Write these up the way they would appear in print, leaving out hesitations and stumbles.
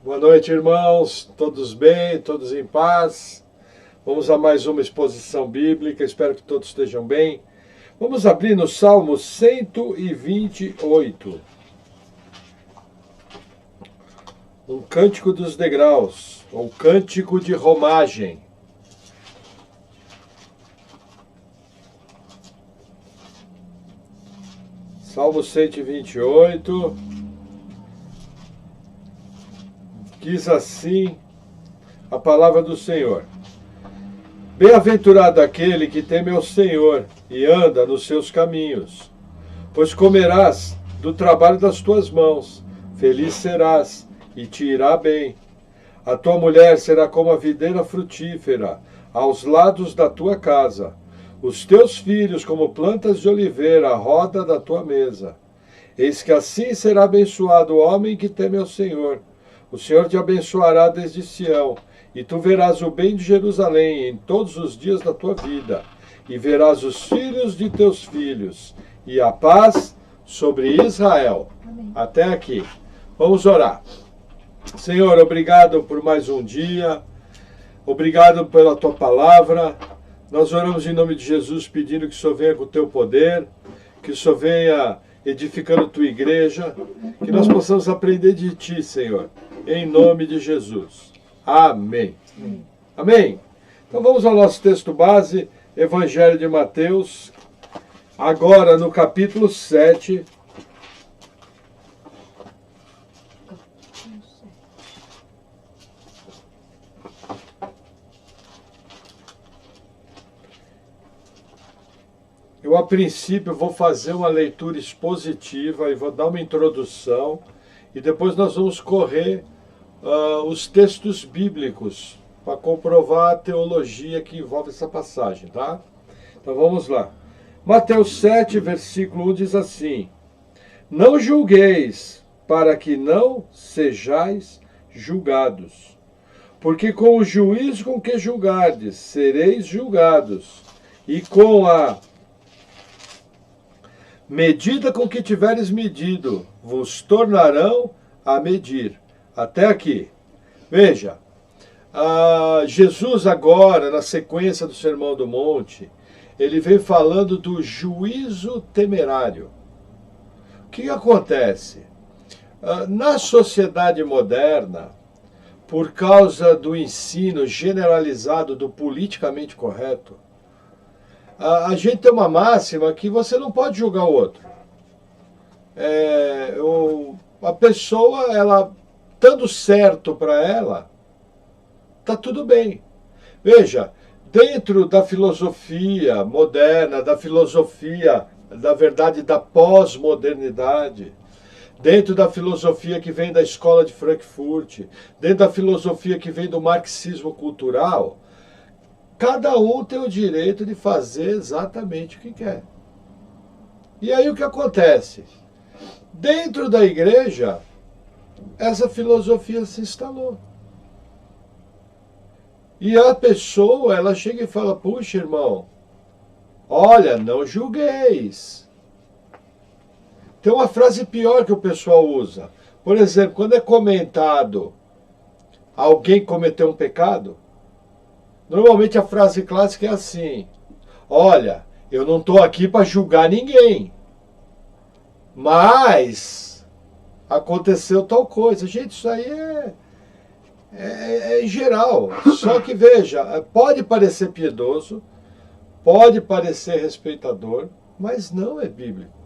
Boa noite, irmãos. Todos bem? Todos em paz? Vamos a mais uma exposição bíblica. Espero que todos estejam bem. Vamos abrir no Salmo 128. Um cântico dos degraus, ou cântico de romagem. Salmo 128. Diz assim a palavra do Senhor. Bem-aventurado aquele que teme ao Senhor e anda nos seus caminhos, pois comerás do trabalho das tuas mãos, feliz serás e te irá bem. A tua mulher será como a videira frutífera aos lados da tua casa, os teus filhos como plantas de oliveira à roda da tua mesa. Eis que assim será abençoado o homem que teme ao Senhor. O Senhor te abençoará desde Sião, e tu verás o bem de Jerusalém em todos os dias da tua vida, e verás os filhos de teus filhos, e a paz sobre Israel. Amém. Até aqui. Vamos orar. Senhor, obrigado por mais um dia, obrigado pela tua palavra. Nós oramos em nome de Jesus, pedindo que o Senhor venha com o teu poder, que o Senhor venha edificando tua igreja, que nós possamos aprender de ti, Senhor, em nome de Jesus. Amém. Amém. Então vamos ao nosso texto base, Evangelho de Mateus, agora no capítulo 7. Eu, a princípio, vou fazer uma leitura expositiva e vou dar uma introdução, e depois nós vamos correr os textos bíblicos para comprovar a teologia que envolve essa passagem, tá? Então vamos lá. Mateus 7, versículo 1 diz assim: Não julgueis, para que não sejais julgados, porque com o juízo com que julgardes, sereis julgados, e com a medida com que tiveres medido, vos tornarão a medir. Até aqui. Veja, Jesus agora, na sequência do Sermão do Monte, ele vem falando do juízo temerário. O que acontece? Na sociedade moderna, por causa do ensino generalizado do politicamente correto, a gente tem uma máxima que você não pode julgar o outro. A pessoa, ela, estando certo para ela, está tudo bem. Veja, dentro da filosofia moderna, da filosofia, da verdade, da pós-modernidade, dentro da filosofia que vem da escola de Frankfurt, dentro da filosofia que vem do marxismo cultural, cada um tem o direito de fazer exatamente o que quer. E aí o que acontece? Dentro da igreja, essa filosofia se instalou. E a pessoa, ela chega e fala: puxa, irmão, olha, não julgueis. Tem uma frase pior que o pessoal usa. Por exemplo, quando é comentado alguém cometeu um pecado, normalmente a frase clássica é assim: olha, eu não estou aqui para julgar ninguém, mas aconteceu tal coisa. Gente, isso aí é em geral. Só que veja, pode parecer piedoso, pode parecer respeitador, mas não é bíblico.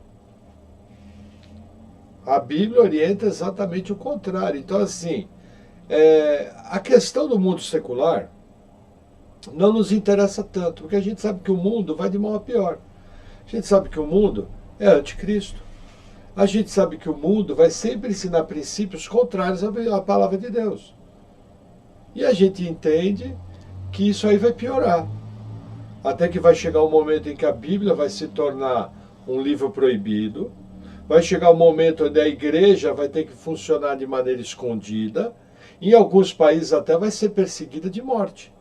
A Bíblia orienta exatamente o contrário. Então, assim, a questão do mundo secular não nos interessa tanto, porque a gente sabe que o mundo vai de mal a pior. A gente sabe que o mundo é anticristo. A gente sabe que o mundo vai sempre ensinar princípios contrários à palavra de Deus. E a gente entende que isso aí vai piorar. Até que vai chegar um momento em que a Bíblia vai se tornar um livro proibido. Vai chegar um momento onde a igreja vai ter que funcionar de maneira escondida. Em alguns países até vai ser perseguida de morte.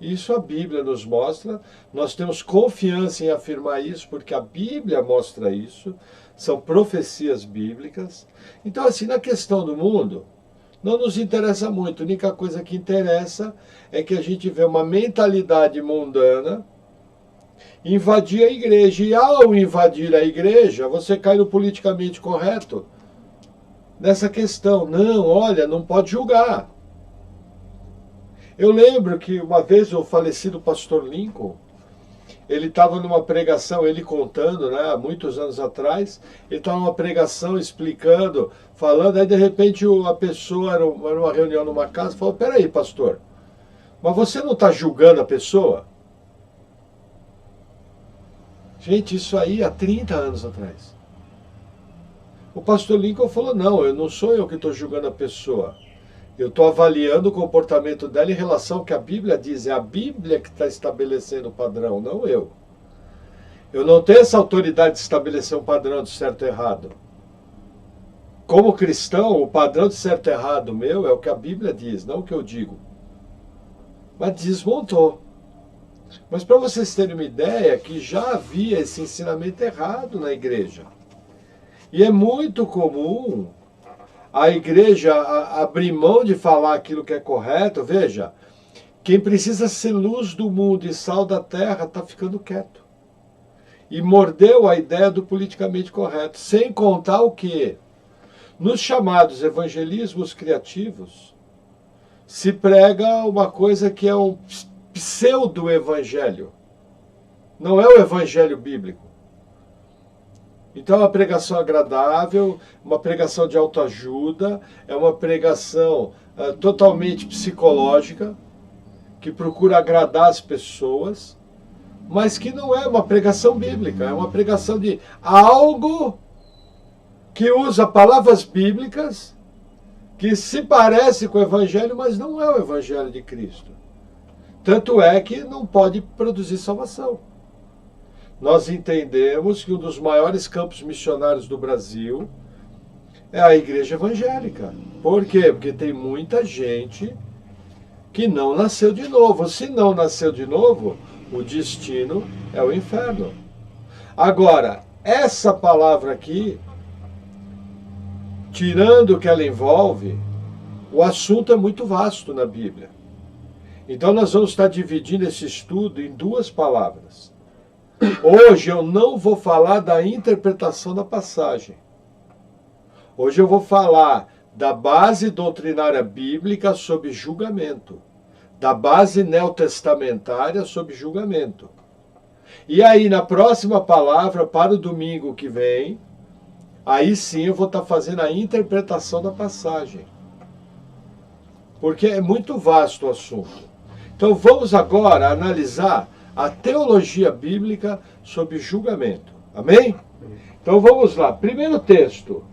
Isso a Bíblia nos mostra. Nós temos confiança em afirmar isso, porque a Bíblia mostra isso. São profecias bíblicas. Então, assim, na questão do mundo, não nos interessa muito. A única coisa que interessa é que a gente vê uma mentalidade mundana invadir a igreja. E ao invadir a igreja, você cai no politicamente correto nessa questão. Não, olha, não pode julgar. Eu lembro que uma vez o falecido pastor Lincoln, ele estava numa pregação, ele contando, né, há muitos anos atrás, ele estava numa pregação explicando, falando, aí de repente a pessoa, era uma reunião numa casa, falou, peraí, pastor, mas você não está julgando a pessoa? Gente, isso aí há 30 anos atrás. O pastor Lincoln falou, não sou eu que estou julgando a pessoa. Eu estou avaliando o comportamento dela em relação ao que a Bíblia diz. É a Bíblia que está estabelecendo o padrão, não eu. Eu não tenho essa autoridade de estabelecer um padrão de certo e errado. Como cristão, o padrão de certo e errado meu é o que a Bíblia diz, não o que eu digo. Mas desmontou. Mas para vocês terem uma ideia, que já havia esse ensinamento errado na igreja. E é muito comum a igreja abrir mão de falar aquilo que é correto. Veja, quem precisa ser luz do mundo e sal da terra está ficando quieto. E mordeu a ideia do politicamente correto. Sem contar o que? Nos chamados evangelismos criativos, se prega uma coisa que é um pseudo-evangelho. Não é o evangelho bíblico. Então é uma pregação agradável, uma pregação de autoajuda, é uma pregação totalmente psicológica, que procura agradar as pessoas, mas que não é uma pregação bíblica, é uma pregação de algo que usa palavras bíblicas, que se parece com o evangelho, mas não é o evangelho de Cristo. Tanto é que não pode produzir salvação. Nós entendemos que um dos maiores campos missionários do Brasil é a igreja evangélica. Por quê? Porque tem muita gente que não nasceu de novo. Se não nasceu de novo, o destino é o inferno. Agora, essa palavra aqui, tirando o que ela envolve, o assunto é muito vasto na Bíblia. Então nós vamos estar dividindo esse estudo em duas palavras. Hoje eu não vou falar da interpretação da passagem. Hoje eu vou falar da base doutrinária bíblica sobre julgamento, da base neotestamentária sobre julgamento. E aí, na próxima palavra, para o domingo que vem, aí sim eu vou estar fazendo a interpretação da passagem. Porque é muito vasto o assunto. Então vamos agora analisar a teologia bíblica sobre julgamento. Amém? Então vamos lá. Primeiro texto.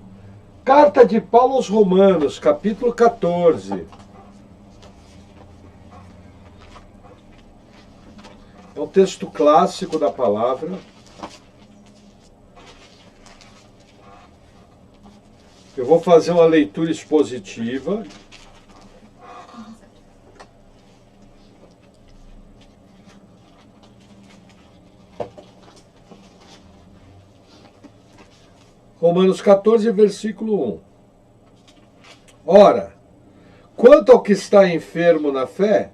Carta de Paulo aos Romanos, capítulo 14. É um texto clássico da palavra. Eu vou fazer uma leitura expositiva. Romanos 14, versículo 1. Ora, quanto ao que está enfermo na fé,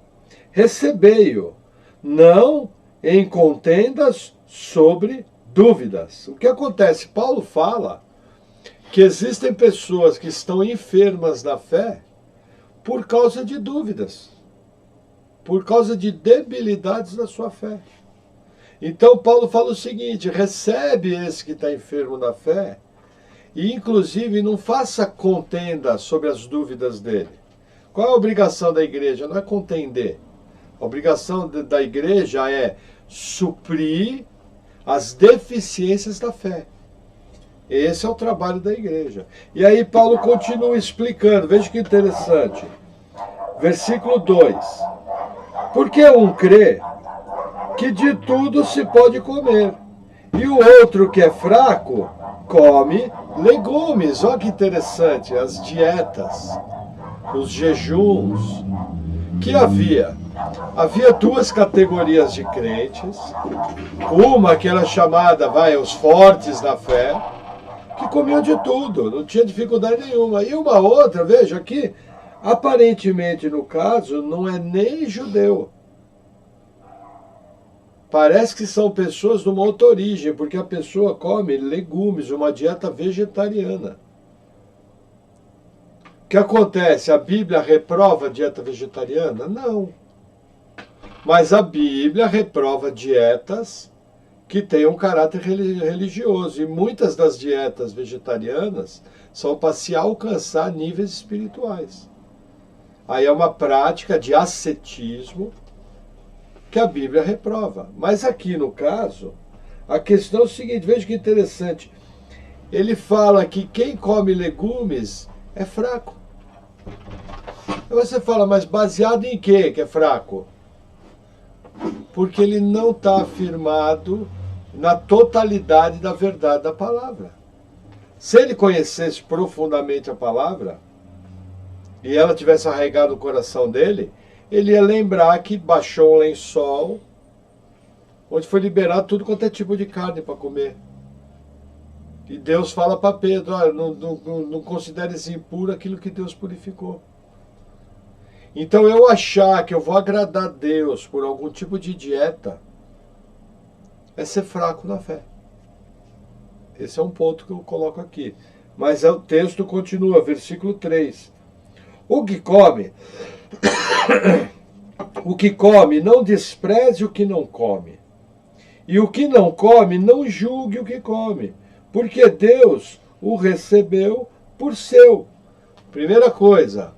recebei-o, não em contendas sobre dúvidas. O que acontece? Paulo fala que existem pessoas que estão enfermas na fé por causa de dúvidas, por causa de debilidades na sua fé. Então Paulo fala o seguinte: recebe esse que está enfermo na fé, e inclusive não faça contenda sobre as dúvidas dele. Qual é a obrigação da igreja? Não é contender. A obrigação da igreja é suprir as deficiências da fé. Esse é o trabalho da igreja. E aí Paulo continua explicando. Veja que interessante. Versículo 2. Porque um crê que de tudo se pode comer, e o outro que é fraco come legumes. Olha que interessante, as dietas, os jejuns. Que havia duas categorias de crentes. Uma que era chamada, os fortes da fé, que comiam de tudo, não tinha dificuldade nenhuma. E uma outra, veja aqui, Aparentemente, no caso, não é nem judeu. Parece que são pessoas de uma outra origem, porque a pessoa come legumes, uma dieta vegetariana. O que acontece? A Bíblia reprova a dieta vegetariana? Não. Mas a Bíblia reprova dietas que têm um caráter religioso. E muitas das dietas vegetarianas são para se alcançar níveis espirituais. Aí é uma prática de ascetismo que a Bíblia reprova. Mas aqui no caso, a questão é o seguinte, veja que interessante. Ele fala que quem come legumes é fraco. Aí você fala, mas baseado em quê que é fraco? Porque ele não está afirmado na totalidade da verdade da palavra. Se ele conhecesse profundamente a palavra, e ela tivesse arraigado no coração dele, ele ia lembrar que baixou um lençol, onde foi liberado tudo quanto é tipo de carne para comer. E Deus fala para Pedro, olha, não consideres impuro aquilo que Deus purificou. Então eu achar que eu vou agradar a Deus por algum tipo de dieta, é ser fraco na fé. Esse é um ponto que eu coloco aqui. Mas o texto continua, versículo 3. O que come, não despreze o que não come. E o que não come, não julgue o que come, porque Deus o recebeu por seu. Primeira coisa,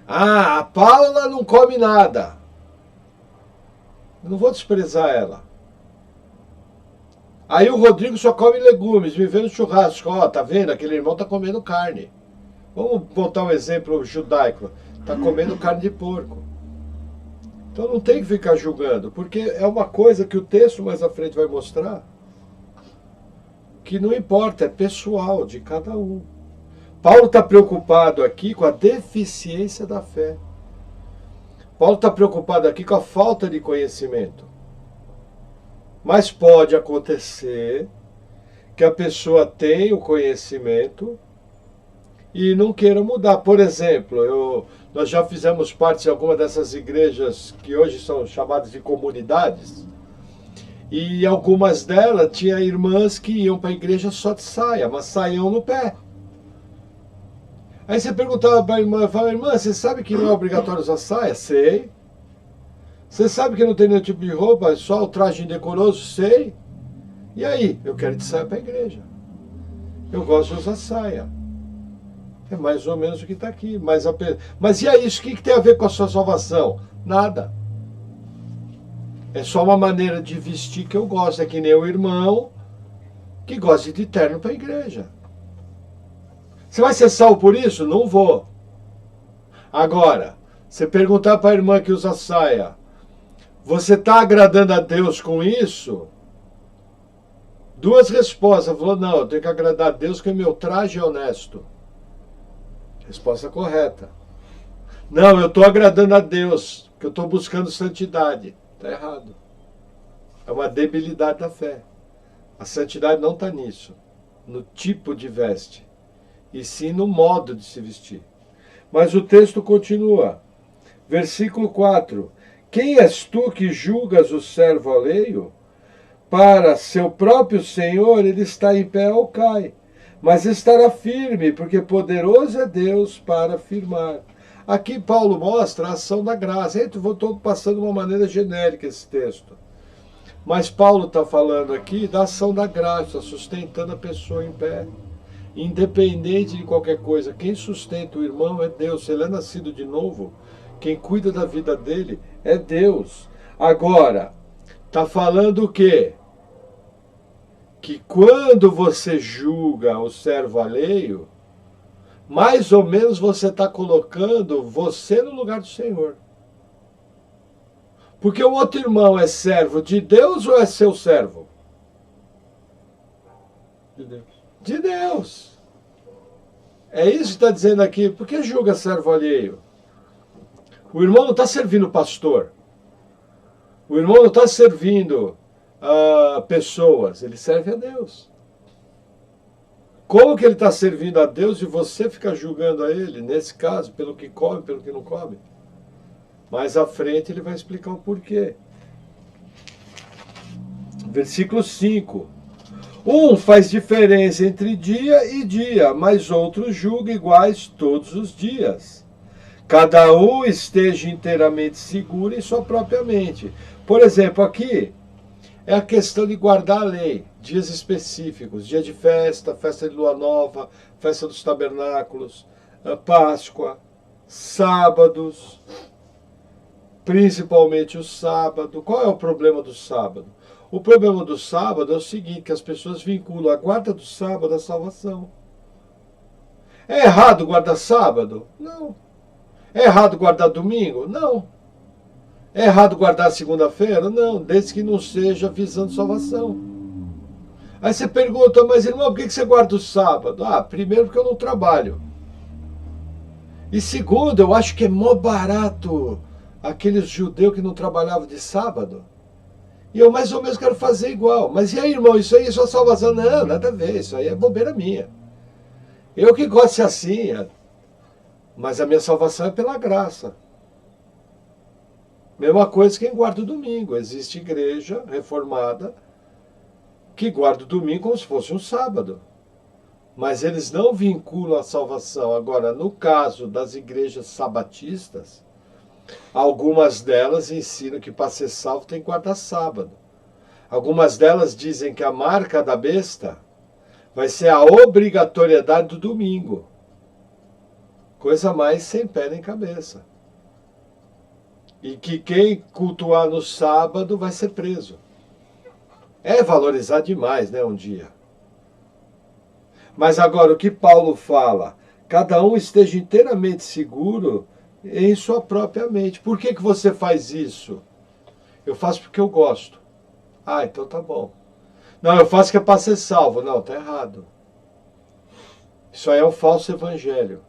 a Paula não come nada. Eu não vou desprezar ela. Aí o Rodrigo só come legumes, me vê no churrasco. Ó, tá vendo? Aquele irmão tá comendo carne. Vamos botar um exemplo judaico. Tá comendo carne de porco. Então não tem que ficar julgando, porque é uma coisa que o texto mais à frente vai mostrar que não importa, é pessoal de cada um. Paulo está preocupado aqui com a deficiência da fé. Paulo está preocupado aqui com a falta de conhecimento. Mas pode acontecer que a pessoa tenha o conhecimento e não queira mudar. Por exemplo, nós já fizemos parte de alguma dessas igrejas que hoje são chamadas de comunidades. E algumas delas tinha irmãs que iam para a igreja só de saia, mas saiam no pé. Aí você perguntava para a irmã, fala, irmã, você sabe que não é obrigatório usar saia? Sei. Você sabe que não tem nenhum tipo de roupa, é só o traje indecoroso? Sei. E aí? Eu quero ir de saia para a igreja. Eu gosto de usar saia. É mais ou menos o que está aqui. Mas e aí, isso o que tem a ver com a sua salvação? Nada. É só uma maneira de vestir que eu gosto. É que nem o irmão que gosta de terno para a igreja. Você vai ser salvo por isso? Não vou. Agora, você perguntar para a irmã que usa saia, você está agradando a Deus com isso? Duas respostas. Falou, não, eu tenho que agradar a Deus porque meu traje é honesto. Resposta correta. Não, eu estou agradando a Deus, porque eu estou buscando santidade. Está errado. É uma debilidade da fé. A santidade não está nisso, no tipo de veste, e sim no modo de se vestir. Mas o texto continua. Versículo 4. Quem és tu que julgas o servo alheio? Para seu próprio Senhor ele está em pé ou cai, mas estará firme, porque poderoso é Deus para firmar. Aqui Paulo mostra a ação da graça. Estou passando de uma maneira genérica esse texto. Mas Paulo está falando aqui da ação da graça, sustentando a pessoa em pé. Independente de qualquer coisa, quem sustenta o irmão é Deus. Se ele é nascido de novo, quem cuida da vida dele é Deus. Agora, está falando o quê? Que quando você julga o servo alheio, mais ou menos você está colocando você no lugar do Senhor. Porque o outro irmão é servo de Deus ou é seu servo? De Deus. De Deus. É isso que está dizendo aqui. Por que julga servo alheio? O irmão não está servindo o pastor. O irmão não está servindo pessoas. Ele serve a Deus. Como que ele está servindo a Deus e você fica julgando a ele, nesse caso, pelo que come, pelo que não come? Mais à frente ele vai explicar o porquê. Versículo 5. Um faz diferença entre dia e dia, mas outro julga iguais todos os dias. Cada um esteja inteiramente seguro em sua própria mente. Por exemplo, aqui é a questão de guardar a lei, dias específicos, dia de festa, festa de lua nova, festa dos tabernáculos, Páscoa, sábados, principalmente o sábado. Qual é o problema do sábado? O problema do sábado é o seguinte, que as pessoas vinculam a guarda do sábado à salvação. É errado guardar sábado? Não. É errado guardar domingo? Não. É errado guardar segunda-feira? Não, desde que não seja visando salvação. Aí você pergunta, mas irmão, por que você guarda o sábado? Ah, primeiro porque eu não trabalho. E segundo, eu acho que é mó barato aqueles judeus que não trabalhavam de sábado. E eu mais ou menos quero fazer igual. Mas e aí, irmão, isso aí é sua salvação? Não, nada a ver, isso aí é bobeira minha. Eu que gosto de ser assim, mas a minha salvação é pela graça. Mesma coisa quem guarda o domingo. Existe igreja reformada que guarda o domingo como se fosse um sábado. Mas eles não vinculam a salvação. Agora, no caso das igrejas sabatistas, algumas delas ensinam que para ser salvo tem que guardar sábado. Algumas delas dizem que a marca da besta vai ser a obrigatoriedade do domingo. Coisa mais sem pé nem cabeça. E que quem cultuar no sábado vai ser preso. É valorizar demais, né, um dia. Mas agora, o que Paulo fala? Cada um esteja inteiramente seguro em sua própria mente. Por que você faz isso? Eu faço porque eu gosto. Ah, então tá bom. Não, eu faço que é para ser salvo. Não, tá errado. Isso aí é um falso evangelho.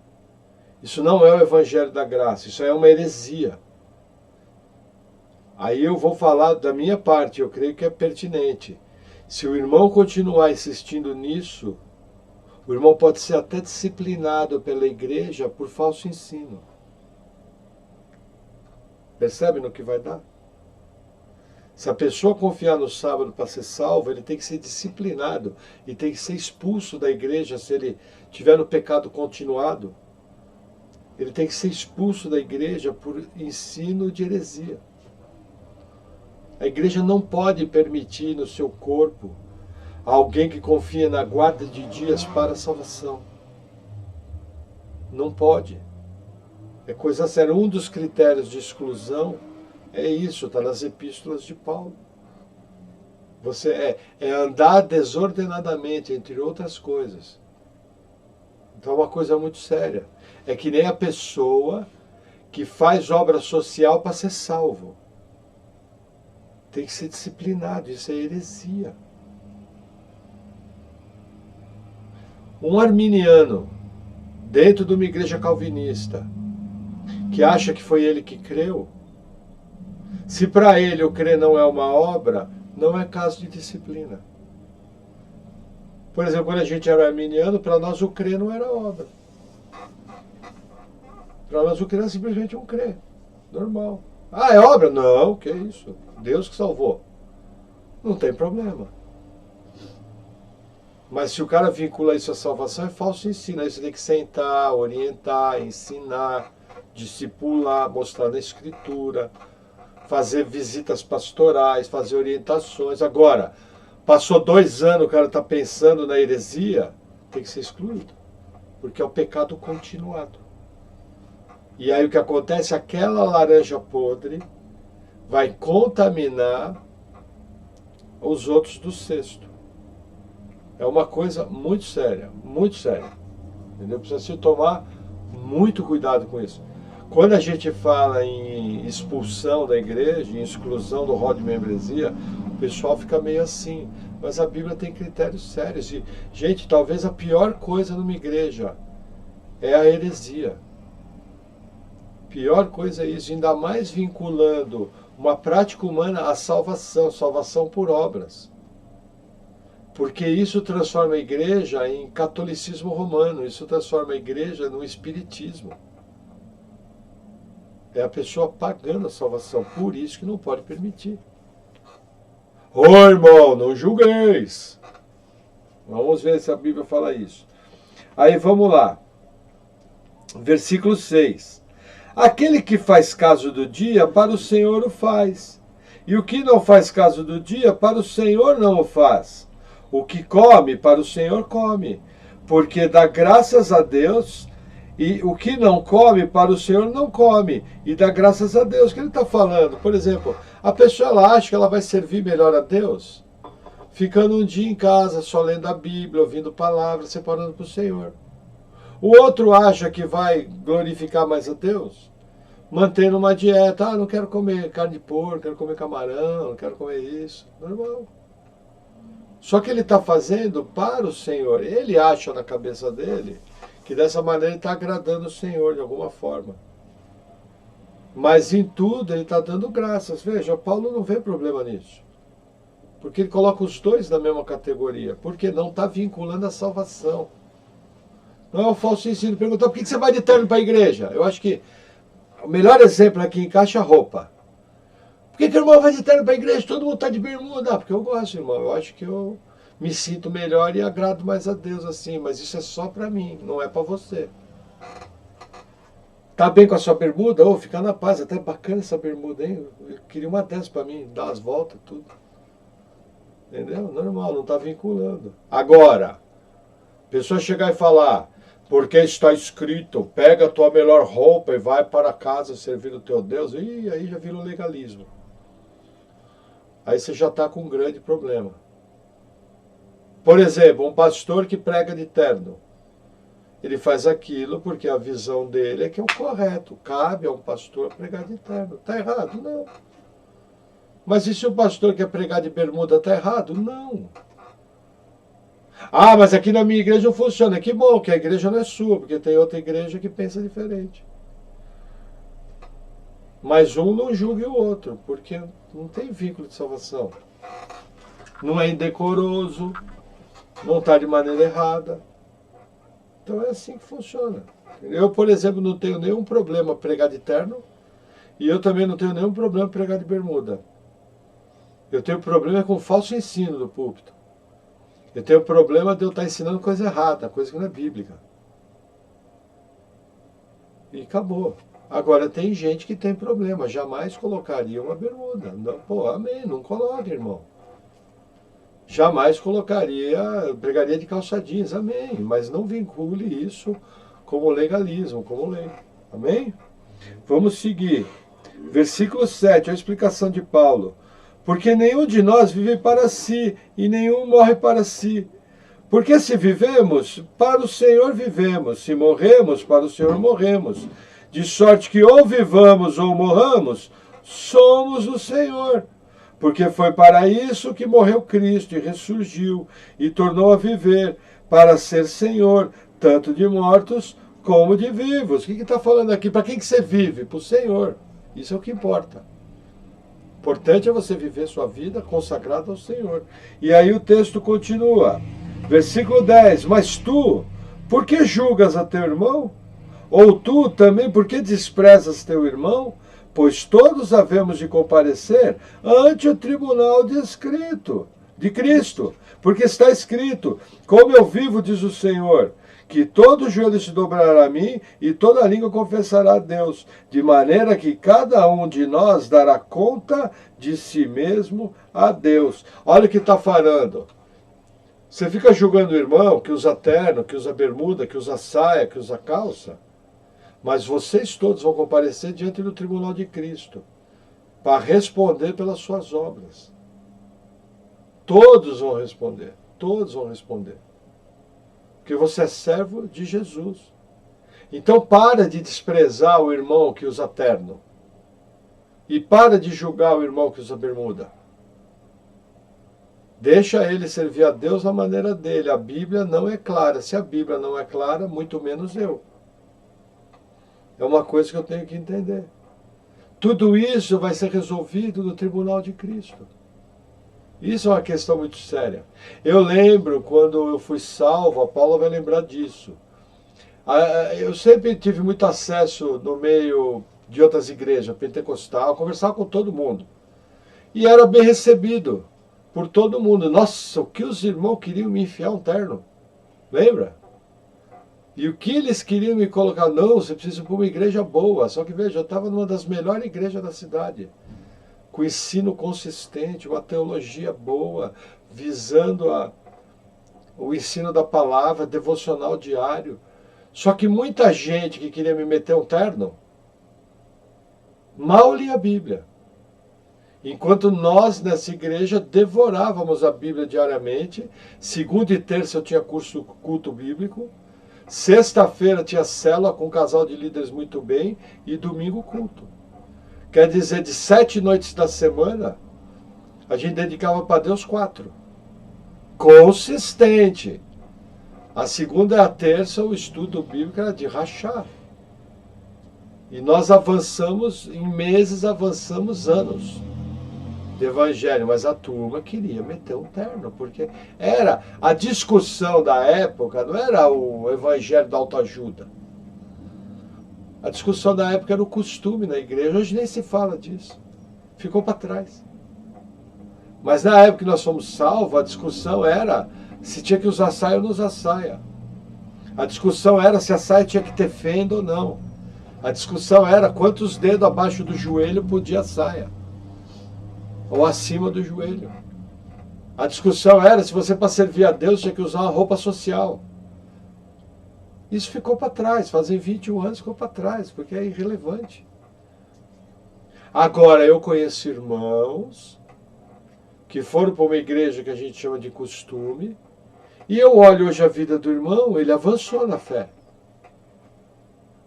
Isso não é o evangelho da graça. Isso aí é uma heresia. Aí eu vou falar da minha parte, eu creio que é pertinente. Se o irmão continuar insistindo nisso, o irmão pode ser até disciplinado pela igreja por falso ensino. Percebe no que vai dar? Se a pessoa confiar no sábado para ser salvo, ele tem que ser disciplinado e tem que ser expulso da igreja se ele tiver no pecado continuado. Ele tem que ser expulso da igreja por ensino de heresia. A igreja não pode permitir no seu corpo alguém que confia na guarda de dias para a salvação. Não pode. É coisa séria. Um dos critérios de exclusão é isso, está nas epístolas de Paulo. Você é andar desordenadamente, entre outras coisas. Então é uma coisa muito séria. É que nem a pessoa que faz obra social para ser salvo. Tem que ser disciplinado, isso é heresia. Um arminiano, dentro de uma igreja calvinista, que acha que foi ele que creu, se para ele o crer não é uma obra, não é caso de disciplina. Por exemplo, quando a gente era arminiano, para nós o crer não era obra. Para nós o crer era simplesmente um crer, normal. Ah, é obra? Não, que isso. Deus que salvou. Não tem problema. Mas se o cara vincula isso à salvação, é falso ensino. Aí você tem que sentar, orientar, ensinar, discipular, mostrar na escritura, fazer visitas pastorais, fazer orientações. Agora, passou 2 anos, o cara está pensando na heresia, tem que ser excluído. Porque é o pecado continuado. E aí o que acontece? Aquela laranja podre vai contaminar os outros do cesto. É uma coisa muito séria, muito séria. Entendeu? Precisa se tomar muito cuidado com isso. Quando a gente fala em expulsão da igreja, em exclusão do rol de membresia, o pessoal fica meio assim. Mas a Bíblia tem critérios sérios. E, gente, talvez a pior coisa numa igreja é a heresia. Pior coisa é isso, ainda mais vinculando uma prática humana à salvação, salvação por obras. Porque isso transforma a igreja em catolicismo romano, isso transforma a igreja no espiritismo. É a pessoa pagando a salvação, por isso que não pode permitir. Ô irmão, não julgueis. Vamos ver se a Bíblia fala isso. Aí vamos lá. Versículo 6. Aquele que faz caso do dia, para o Senhor o faz. E o que não faz caso do dia, para o Senhor não o faz. O que come, para o Senhor come. Porque dá graças a Deus. E o que não come, para o Senhor não come. E dá graças a Deus. O que ele está falando? Por exemplo, a pessoa ela acha que ela vai servir melhor a Deus ficando um dia em casa, só lendo a Bíblia, ouvindo palavras, separando para o Senhor. O outro acha que vai glorificar mais a Deus, mantendo uma dieta. Ah, não quero comer carne de porco, quero comer camarão, não quero comer isso. Normal. Só que ele está fazendo para o Senhor. Ele acha na cabeça dele que dessa maneira ele está agradando o Senhor de alguma forma. Mas em tudo ele está dando graças. Veja, Paulo não vê problema nisso. Porque ele coloca os dois na mesma categoria. Porque não está vinculando a salvação. Não é um falso ensino. Perguntar por que você vai de terno para a igreja? Eu acho que o melhor exemplo aqui encaixa a roupa. Por que o irmão vai de terno para a igreja? Todo mundo está de bermuda. Ah, porque eu gosto, irmão. Eu acho que eu me sinto melhor e agrado mais a Deus assim. Mas isso é só para mim, não é para você. Tá bem com a sua bermuda? Ô, fica na paz. Até bacana essa bermuda, hein? Eu queria uma dessas para mim. Dar as voltas, tudo. Entendeu? Normal, não está vinculando. Agora, a pessoa chegar e falar, porque está escrito, pega a tua melhor roupa e vai para casa servir o teu Deus, e aí já vira um legalismo. Aí você já está com um grande problema. Por exemplo, um pastor que prega de terno. Ele faz aquilo porque a visão dele é que é o correto. Cabe a um pastor pregar de terno. Está errado? Não. Mas e se o pastor quer pregar de bermuda, está errado? Não. Ah, mas aqui na minha igreja não funciona. Que bom que a igreja não é sua, porque tem outra igreja que pensa diferente. Mas um não julgue o outro, porque não tem vínculo de salvação. Não é indecoroso, não está de maneira errada. Então é assim que funciona. Eu, por exemplo, não tenho nenhum problema pregar de terno, e eu também não tenho nenhum problema pregar de bermuda. Eu tenho problema com o falso ensino do púlpito. Eu tenho problema de eu estar ensinando coisa errada, coisa que não é bíblica. E acabou. Agora, tem gente que tem problema, jamais colocaria uma bermuda. Não, pô, amém, não coloque, irmão. Jamais colocaria, pregaria de calça jeans, amém. Mas não vincule isso como legalismo, como lei. Amém? Vamos seguir. Versículo 7, a explicação de Paulo. Porque nenhum de nós vive para si, e nenhum morre para si. Porque se vivemos, para o Senhor vivemos, se morremos, para o Senhor morremos. De sorte que ou vivamos ou morramos, somos o Senhor. Porque foi para isso que morreu Cristo e ressurgiu, e tornou a viver, para ser Senhor, tanto de mortos como de vivos. O que está falando aqui? Para quem que você vive? Para o Senhor. Isso é o que importa. O importante é você viver sua vida consagrada ao Senhor. E aí o texto continua. Versículo 10. Mas tu, por que julgas a teu irmão? Ou tu também, por que desprezas teu irmão? Pois todos havemos de comparecer ante o tribunal de Cristo. Porque está escrito, como eu vivo, diz o Senhor, que todo joelho se dobrará a mim e toda língua confessará a Deus, de maneira que cada um de nós dará conta de si mesmo a Deus. Olha o que está falando. Você fica julgando o irmão que usa terno, que usa bermuda, que usa saia, que usa calça, mas vocês todos vão comparecer diante do tribunal de Cristo para responder pelas suas obras. Todos vão responder, todos vão responder. Porque você é servo de Jesus. Então para de desprezar o irmão que usa terno. E para de julgar o irmão que usa bermuda. Deixa ele servir a Deus da maneira dele. A Bíblia não é clara. Se a Bíblia não é clara, muito menos eu. É uma coisa que eu tenho que entender. Tudo isso vai ser resolvido no tribunal de Cristo. Isso é uma questão muito séria. Eu lembro quando eu fui salvo, a Paula vai lembrar disso. Eu sempre tive muito acesso no meio de outras igrejas, pentecostal, conversava com todo mundo. E era bem recebido por todo mundo. Nossa, o que os irmãos queriam me enfiar um terno. Lembra? E o que eles queriam me colocar? Não, você precisa ir para uma igreja boa. Só que veja, eu estava numa das melhores igrejas da cidade. Com ensino consistente, uma teologia boa, visando o ensino da palavra, devocional diário. Só que muita gente que queria me meter um terno, mal lia a Bíblia. Enquanto nós, nessa igreja, devorávamos a Bíblia diariamente. Segunda e terça eu tinha culto bíblico. Sexta-feira tinha célula com um casal de líderes muito bem. E domingo culto. Quer dizer, de 7 noites da semana, a gente dedicava para Deus 4. Consistente. A segunda e a terça, o estudo bíblico era de rachar. E nós avançamos, em meses avançamos anos de evangelho, mas a turma queria meter um terno, porque era a discussão da época, não era o evangelho da autoajuda. A discussão da época era o costume na igreja, hoje nem se fala disso. Ficou para trás. Mas na época que nós fomos salvos, a discussão era se tinha que usar saia ou não usar saia. A discussão era se a saia tinha que ter fenda ou não. A discussão era quantos dedos abaixo do joelho podia a saia. Ou acima do joelho. A discussão era se você, para servir a Deus, tinha que usar uma roupa social. Isso ficou para trás, fazem 21 anos ficou para trás, porque é irrelevante. Agora, eu conheço irmãos que foram para uma igreja que a gente chama de costume, e eu olho hoje a vida do irmão, ele avançou na fé.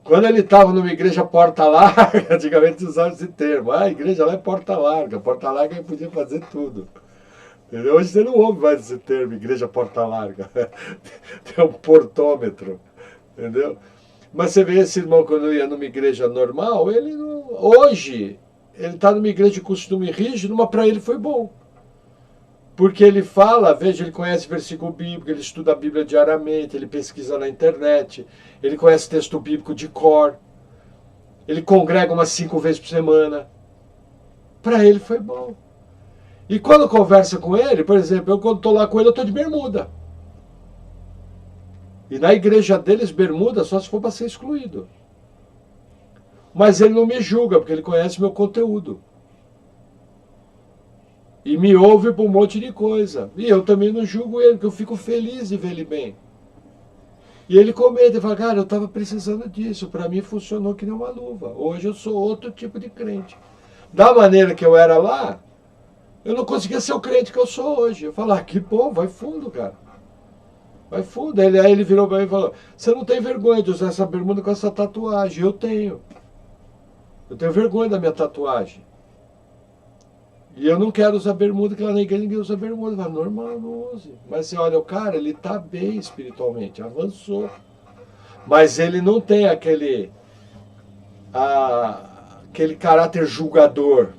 Quando ele estava numa igreja porta larga, antigamente usava esse termo, a igreja lá é porta larga ele podia fazer tudo. Entendeu? Hoje você não ouve mais esse termo, igreja porta larga. Tem um portômetro, entendeu? Mas você vê esse irmão quando ia numa igreja normal, ele não, hoje ele está numa igreja de costume rígido, mas para ele foi bom. Porque ele fala, veja, ele conhece versículo bíblico, ele estuda a Bíblia diariamente, ele pesquisa na internet, ele conhece texto bíblico de cor, ele congrega umas 5 vezes por semana. Para ele foi bom. E quando conversa com ele, por exemplo, eu quando estou lá com ele, eu estou de bermuda. E na igreja deles, bermuda só se for para ser excluído. Mas ele não me julga, porque ele conhece meu conteúdo. E me ouve por um monte de coisa. E eu também não julgo ele, porque eu fico feliz de ver ele bem. E ele comenta e fala, cara, eu estava precisando disso. Para mim funcionou que nem uma luva. Hoje eu sou outro tipo de crente. Da maneira que eu era lá, eu não conseguia ser o crente que eu sou hoje. Eu falo, que bom, vai fundo, cara. Vai fundo. Aí ele virou para mim e falou, você não tem vergonha de usar essa bermuda com essa tatuagem? Eu tenho. Eu tenho vergonha da minha tatuagem. E eu não quero usar bermuda, que lá na igreja ninguém usa bermuda. Falo, normal, não use. Mas você olha, o cara, ele está bem espiritualmente, avançou. Mas ele não tem aquele caráter julgador.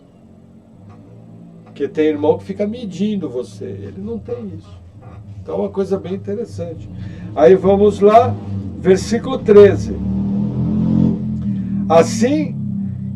Porque tem irmão que fica medindo você. Ele não tem isso. Então é uma coisa bem interessante. Aí vamos lá, versículo 13. Assim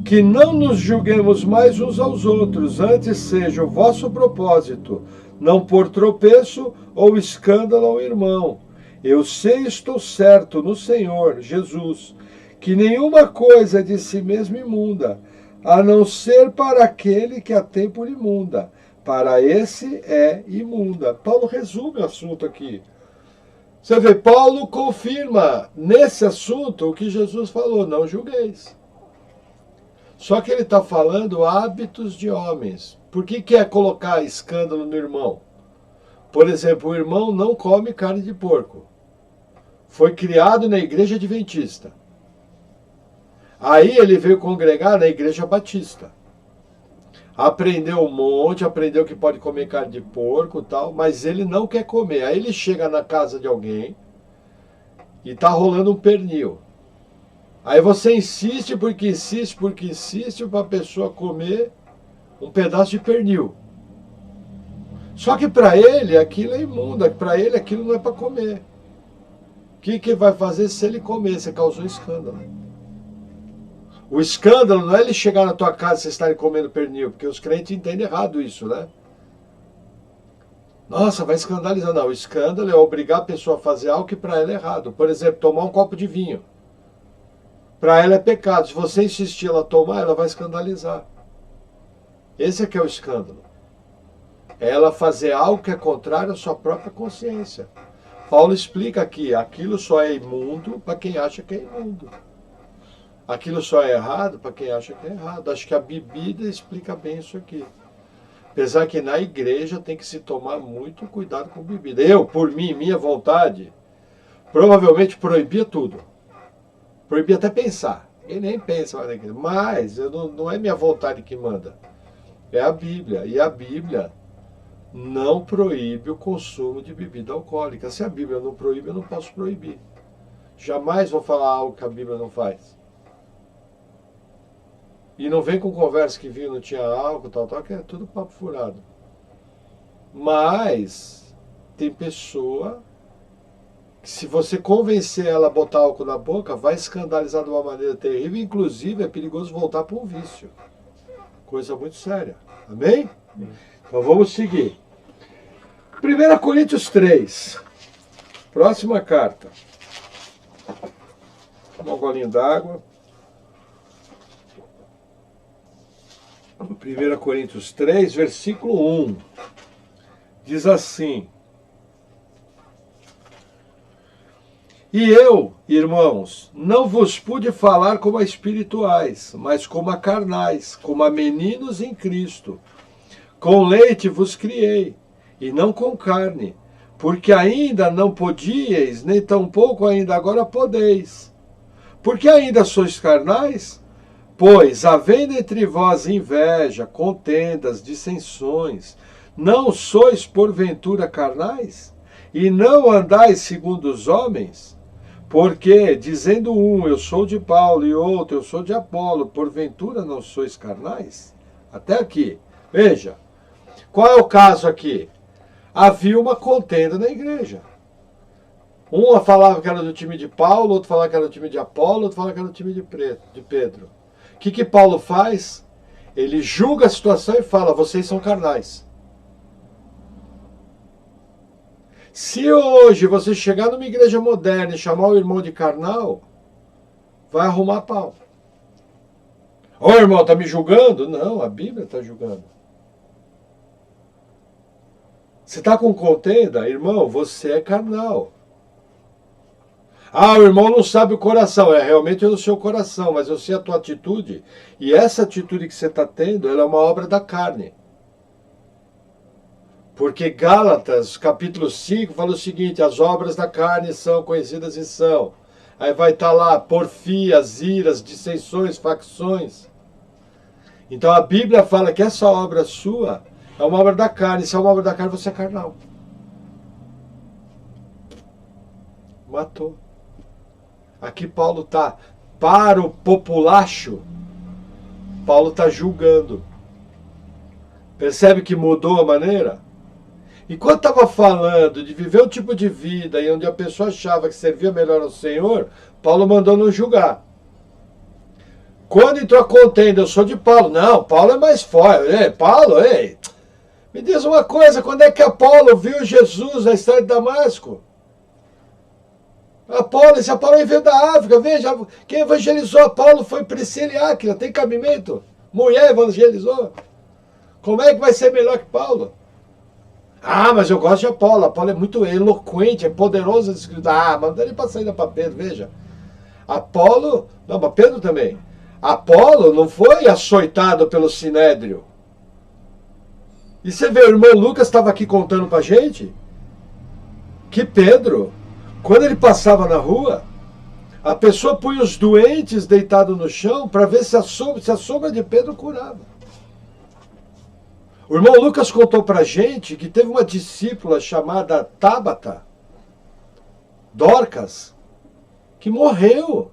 que não nos julguemos mais uns aos outros, antes seja o vosso propósito não pôr tropeço ou escândalo ao irmão. Eu sei e estou certo no Senhor Jesus, que nenhuma coisa é de si mesmo imunda, a não ser para aquele que a tem por imunda. Para esse é imunda. Paulo resume o assunto aqui. Você vê, Paulo confirma nesse assunto o que Jesus falou, não julgueis. Só que ele está falando hábitos de homens. Por que quer colocar escândalo no irmão? Por exemplo, o irmão não come carne de porco. Foi criado na igreja adventista. Aí ele veio congregar na igreja batista. Aprendeu um monte, aprendeu que pode comer carne de porco e tal, mas ele não quer comer. Aí ele chega na casa de alguém e está rolando um pernil. Aí você insiste para a pessoa comer um pedaço de pernil. Só que para ele aquilo é imundo, para ele aquilo não é para comer. O que vai fazer se ele comer? Você causou escândalo. O escândalo não é ele chegar na tua casa e você estar comendo pernil, porque os crentes entendem errado isso, né? Nossa, vai escandalizar. Não, o escândalo é obrigar a pessoa a fazer algo que para ela é errado. Por exemplo, tomar um copo de vinho. Para ela é pecado. Se você insistir ela tomar, ela vai escandalizar. Esse é que é o escândalo. É ela fazer algo que é contrário à sua própria consciência. Paulo explica aqui, aquilo só é imundo para quem acha que é imundo. Aquilo só é errado para quem acha que é errado. Acho que a bebida explica bem isso aqui. Apesar que na igreja tem que se tomar muito cuidado com bebida. Eu, por mim, minha vontade, provavelmente proibia tudo. Proibia até pensar. E nem pensa mais na igreja. Mas não é minha vontade que manda. É a Bíblia. E a Bíblia não proíbe o consumo de bebida alcoólica. Se a Bíblia não proíbe, eu não posso proibir. Jamais vou falar algo que a Bíblia não faz. E não vem com conversa que vinho não tinha álcool, tal, que é tudo papo furado. Mas tem pessoa que, se você convencer ela a botar álcool na boca, vai escandalizar de uma maneira terrível. Inclusive, é perigoso voltar para um vício. Coisa muito séria. Amém? Então vamos seguir. 1 Coríntios 3. Próxima carta. Um golinho d'água. 1 Coríntios 3, versículo 1. Diz assim: E eu, irmãos, não vos pude falar como a espirituais, mas como a carnais, como a meninos em Cristo. Com leite vos criei, e não com carne, porque ainda não podíeis, nem tampouco ainda agora podeis. Porque ainda sois carnais? Pois, havendo entre vós inveja, contendas, dissensões, não sois porventura carnais? E não andais segundo os homens? Porque, dizendo um, eu sou de Paulo, e outro, eu sou de Apolo, porventura não sois carnais? Até aqui. Veja, qual é o caso aqui? Havia uma contenda na igreja. Um falava que era do time de Paulo, outro falava que era do time de Apolo, outro falava que era do time de Pedro. O que Paulo faz? Ele julga a situação e fala, vocês são carnais. Se hoje você chegar numa igreja moderna e chamar o irmão de carnal, vai arrumar pau. Ô irmão, está me julgando? Não, a Bíblia está julgando. Você está com contenda? Irmão, você é carnal. Ah, o irmão não sabe o coração. É, realmente eu não sei o coração, mas eu sei a tua atitude. E essa atitude que você está tendo, ela é uma obra da carne. Porque Gálatas, capítulo 5, fala o seguinte, as obras da carne são conhecidas e são. Aí vai estar lá, porfias, iras, dissensões, facções. Então a Bíblia fala que essa obra sua é uma obra da carne. Se é uma obra da carne, você é carnal. Matou. Aqui Paulo está, para o populacho, Paulo está julgando. Percebe que mudou a maneira? Enquanto estava falando de viver um tipo de vida e onde a pessoa achava que servia melhor ao Senhor, Paulo mandou não julgar. Quando entrou a contenda, eu sou de Paulo. Não, Paulo é mais forte. Paulo, me diz uma coisa, quando é que Apolo viu Jesus na estrada de Damasco? Esse Apolo veio da África, veja, quem evangelizou Apolo foi Priscila e Áquila, tem cabimento? Mulher evangelizou. Como é que vai ser melhor que Paulo? Ah, mas eu gosto de Apolo. Apolo é muito eloquente, é poderoso. Manda ele para sair para Pedro, veja. Apolo, não, mas Pedro também. Apolo não foi açoitado pelo Sinédrio. E você vê, o irmão Lucas estava aqui contando para a gente que Pedro, quando ele passava na rua, a pessoa punha os doentes deitados no chão para ver se a sombra de Pedro curava. O irmão Lucas contou para a gente que teve uma discípula chamada Tabata, Dorcas, que morreu.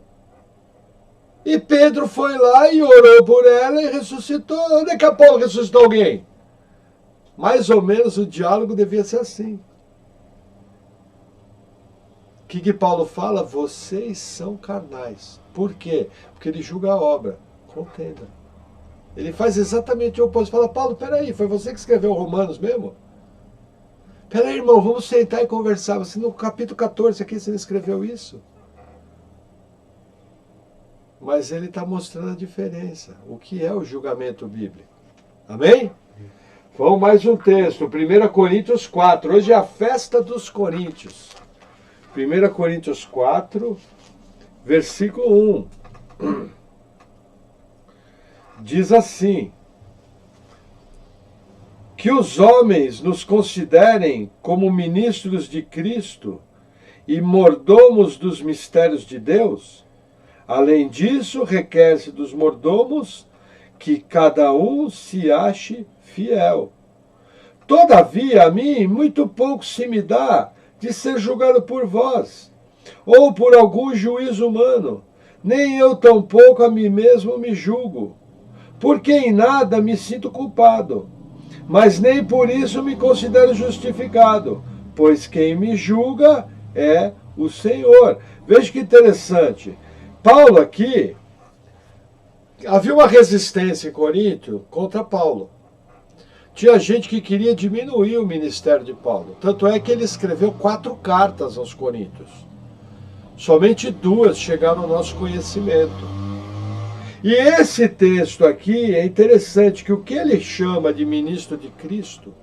E Pedro foi lá e orou por ela e ressuscitou. Onde é que Apolo ressuscitou alguém? Mais ou menos o diálogo devia ser assim. O que Paulo fala? Vocês são carnais. Por quê? Porque ele julga a obra. Contenda. Ele faz exatamente o oposto. Fala, Paulo, peraí, foi você que escreveu Romanos mesmo? Peraí, irmão, vamos sentar e conversar. Você no capítulo 14 aqui, você não escreveu isso? Mas ele está mostrando a diferença. O que é o julgamento bíblico? Amém? Vamos mais um texto. 1 Coríntios 4. Hoje é a festa dos coríntios. 1 Coríntios 4, versículo 1. Diz assim: que os homens nos considerem como ministros de Cristo e mordomos dos mistérios de Deus. Além disso, requer-se dos mordomos que cada um se ache fiel. Todavia, a mim muito pouco se me dá de ser julgado por vós, ou por algum juízo humano, nem eu tampouco a mim mesmo me julgo, porque em nada me sinto culpado, mas nem por isso me considero justificado, pois quem me julga é o Senhor. Veja que interessante. Paulo aqui, havia uma resistência em Corinto contra Paulo. Tinha gente que queria diminuir o ministério de Paulo. Tanto é que ele escreveu 4 cartas aos Coríntios. Somente 2 chegaram ao nosso conhecimento. E esse texto aqui é interessante, que o que ele chama de ministro de Cristo,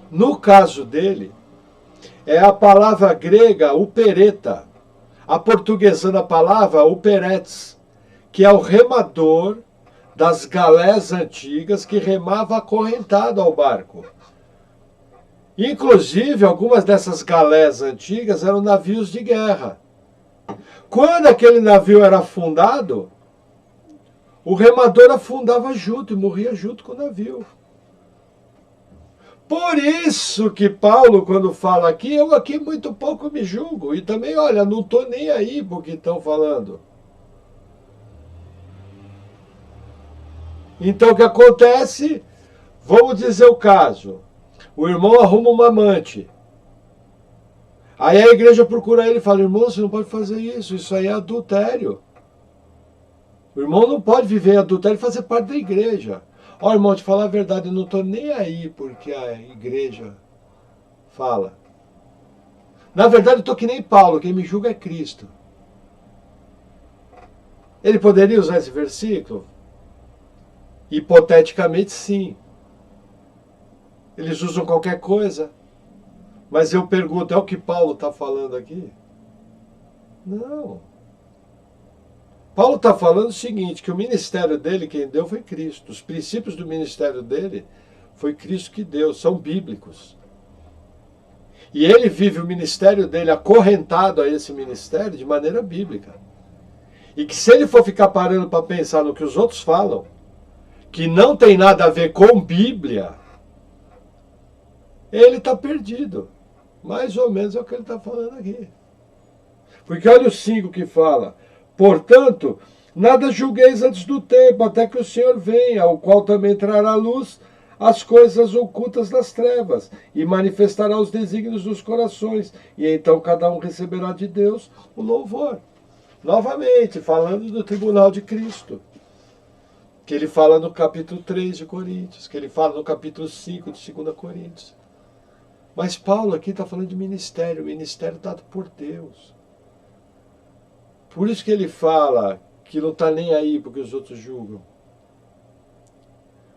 no caso dele, é a palavra grega upereta, aportuguesando a palavra uperetes, que é o remador das galés antigas que remava acorrentado ao barco. Inclusive, algumas dessas galés antigas eram navios de guerra. Quando aquele navio era afundado, o remador afundava junto e morria junto com o navio. Por isso que Paulo, quando fala aqui, eu aqui muito pouco me julgo. E também, olha, não estou nem aí por que estão falando. Então o que acontece? Vamos dizer o caso. O irmão arruma uma amante. Aí a igreja procura ele e fala, irmão, você não pode fazer isso aí é adultério. O irmão não pode viver em adultério e fazer parte da igreja. Ó, irmão, te falar a verdade, eu não estou nem aí porque a igreja fala. Na verdade, eu estou que nem Paulo, quem me julga é Cristo. Ele poderia usar esse versículo? Hipoteticamente, sim. Eles usam qualquer coisa. Mas eu pergunto, é o que Paulo está falando aqui? Não. Paulo está falando o seguinte, que o ministério dele, quem deu foi Cristo. Os princípios do ministério dele foi Cristo que deu, são bíblicos. E ele vive o ministério dele acorrentado a esse ministério de maneira bíblica. E que se ele for ficar parando para pensar no que os outros falam, que não tem nada a ver com Bíblia, ele está perdido. Mais ou menos é o que ele está falando aqui. Porque olha o 5 que fala, portanto, nada julgueis antes do tempo, até que o Senhor venha, ao qual também trará à luz as coisas ocultas das trevas, e manifestará os desígnios dos corações, e então cada um receberá de Deus o louvor. Novamente, falando do tribunal de Cristo, que ele fala no capítulo 3 de Coríntios, que ele fala no capítulo 5 de 2 Coríntios. Mas Paulo aqui está falando de ministério, ministério dado por Deus. Por isso que ele fala que não está nem aí porque os outros julgam.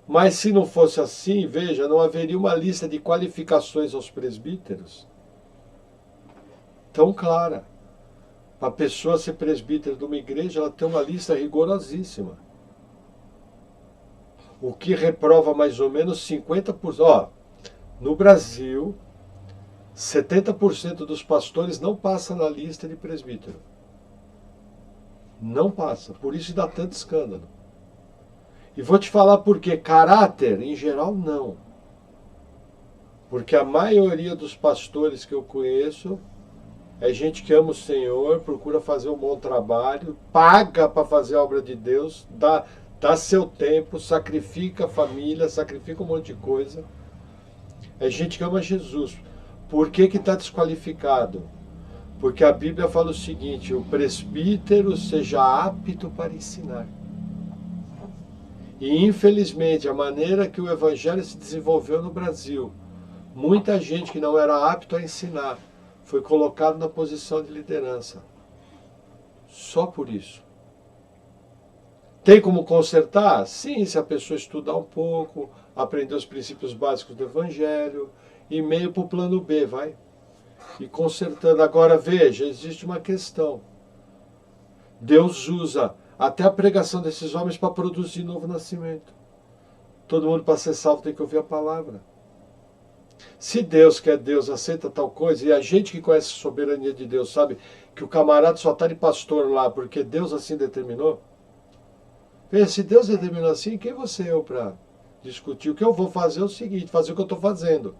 Mas se não fosse assim, veja, não haveria uma lista de qualificações aos presbíteros tão clara. Para a pessoa ser presbítero de uma igreja, ela tem uma lista rigorosíssima. O que reprova mais ou menos 50%. Ó, no Brasil, 70% dos pastores não passam na lista de presbítero. Não passa. Por isso dá tanto escândalo. E vou te falar por quê. Caráter, em geral, não. Porque a maioria dos pastores que eu conheço é gente que ama o Senhor, procura fazer um bom trabalho, paga para fazer a obra de Deus, dá seu tempo, sacrifica a família, sacrifica um monte de coisa. É gente que ama Jesus. Por que está desqualificado? Porque a Bíblia fala o seguinte: o presbítero seja apto para ensinar. E infelizmente, a maneira que o evangelho se desenvolveu no Brasil, muita gente que não era apto a ensinar foi colocado na posição de liderança. Só por isso. Tem como consertar? Sim, se a pessoa estudar um pouco, aprender os princípios básicos do evangelho, e meio para o plano B, vai. E consertando. Agora veja, existe uma questão. Deus usa até a pregação desses homens para produzir novo nascimento. Todo mundo, para ser salvo, tem que ouvir a palavra. Se Deus, que é Deus, aceita tal coisa, e a gente que conhece a soberania de Deus sabe que o camarada só está de pastor lá porque Deus assim determinou. Veja, se Deus determinou assim, quem você é eu para discutir? O que eu vou fazer é o seguinte: fazer o que eu estou fazendo.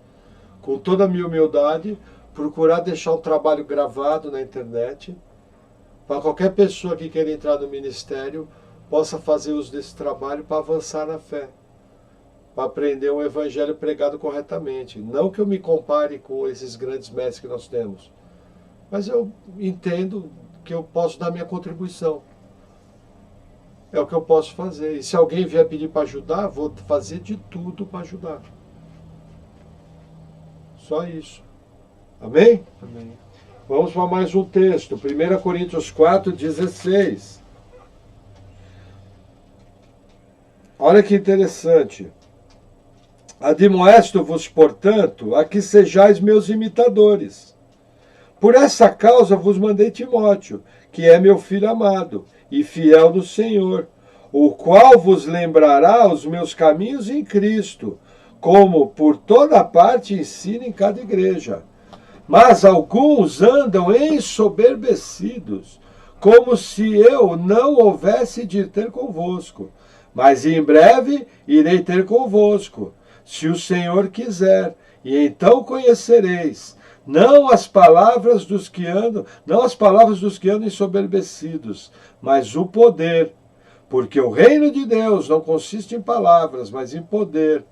Com toda a minha humildade, procurar deixar um trabalho gravado na internet, para qualquer pessoa que queira entrar no ministério, possa fazer uso desse trabalho para avançar na fé, para aprender um evangelho pregado corretamente. Não que eu me compare com esses grandes mestres que nós temos, mas eu entendo que eu posso dar minha contribuição. É o que eu posso fazer. E se alguém vier pedir para ajudar, vou fazer de tudo para ajudar. Só isso. Amém? Amém. Vamos para mais um texto. 1 Coríntios 4:16. Olha que interessante. Admoesto-vos, portanto, a que sejais meus imitadores. Por essa causa vos mandei Timóteo, que é meu filho amado e fiel no Senhor, o qual vos lembrará os meus caminhos em Cristo, como por toda parte ensina em cada igreja. Mas alguns andam ensoberbecidos, como se eu não houvesse de ter convosco. Mas em breve irei ter convosco, se o Senhor quiser, e então conhecereis, não as palavras dos que andam ensoberbecidos, mas o poder. Porque o reino de Deus não consiste em palavras, mas em poder.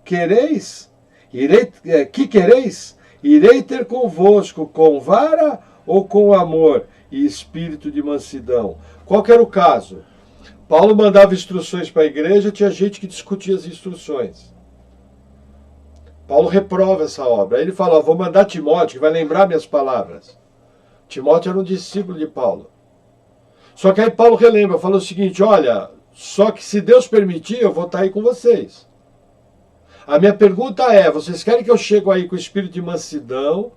Quereis? Irei ter convosco com vara ou com amor e espírito de mansidão. Qual que era o caso? Paulo mandava instruções para a igreja, tinha gente que discutia as instruções. Paulo reprova essa obra. Aí ele fala: vou mandar Timóteo, que vai lembrar minhas palavras. Timóteo era um discípulo de Paulo. Só que aí Paulo relembra, fala o seguinte: olha, só que se Deus permitir, eu vou estar aí com vocês. A minha pergunta é: vocês querem que eu chegue aí com o espírito de mansidão,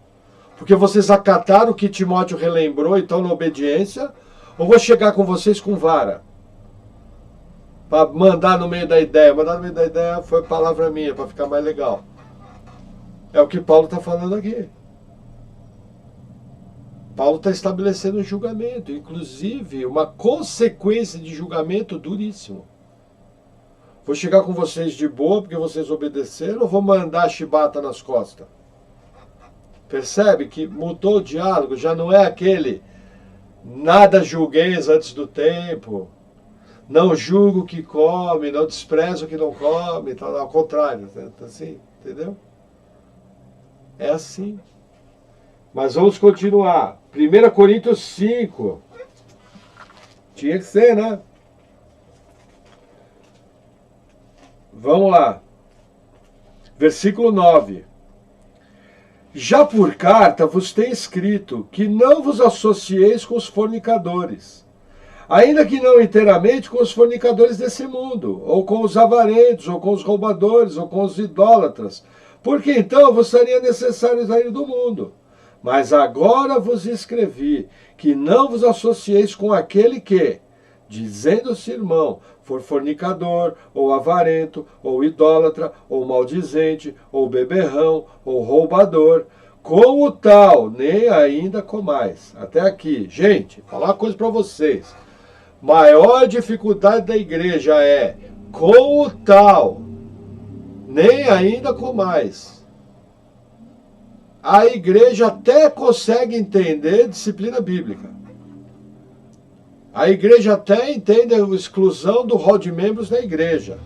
porque vocês acataram o que Timóteo relembrou e estão na obediência, ou vou chegar com vocês com vara? Para mandar no meio da ideia. Mandar no meio da ideia foi palavra minha, para ficar mais legal. É o que Paulo está falando aqui. Paulo está estabelecendo um julgamento, inclusive uma consequência de julgamento duríssimo. Vou chegar com vocês de boa porque vocês obedeceram, ou vou mandar chibata nas costas? Percebe que mudou o diálogo, já não é aquele nada julgueis antes do tempo, não julgo o que come, não desprezo o que não come, tal, ao contrário, assim, entendeu? É assim. Mas vamos continuar. 1 Coríntios 5. Tinha que ser, né? Vamos lá. Versículo 9. Já por carta vos tenho escrito que não vos associeis com os fornicadores, ainda que não inteiramente com os fornicadores desse mundo, ou com os avarentos, ou com os roubadores, ou com os idólatras, porque então vos seria necessário sair do mundo. Mas agora vos escrevi que não vos associeis com aquele que, dizendo-se irmão, for fornicador, ou avarento, ou idólatra, ou maldizente, ou beberrão, ou roubador, com o tal, nem ainda comais. Até aqui. Gente, falar uma coisa para vocês. Maior dificuldade da igreja é com o tal, nem ainda comais. A igreja até consegue entender disciplina bíblica. A igreja até entende a exclusão do rol de membros da igreja.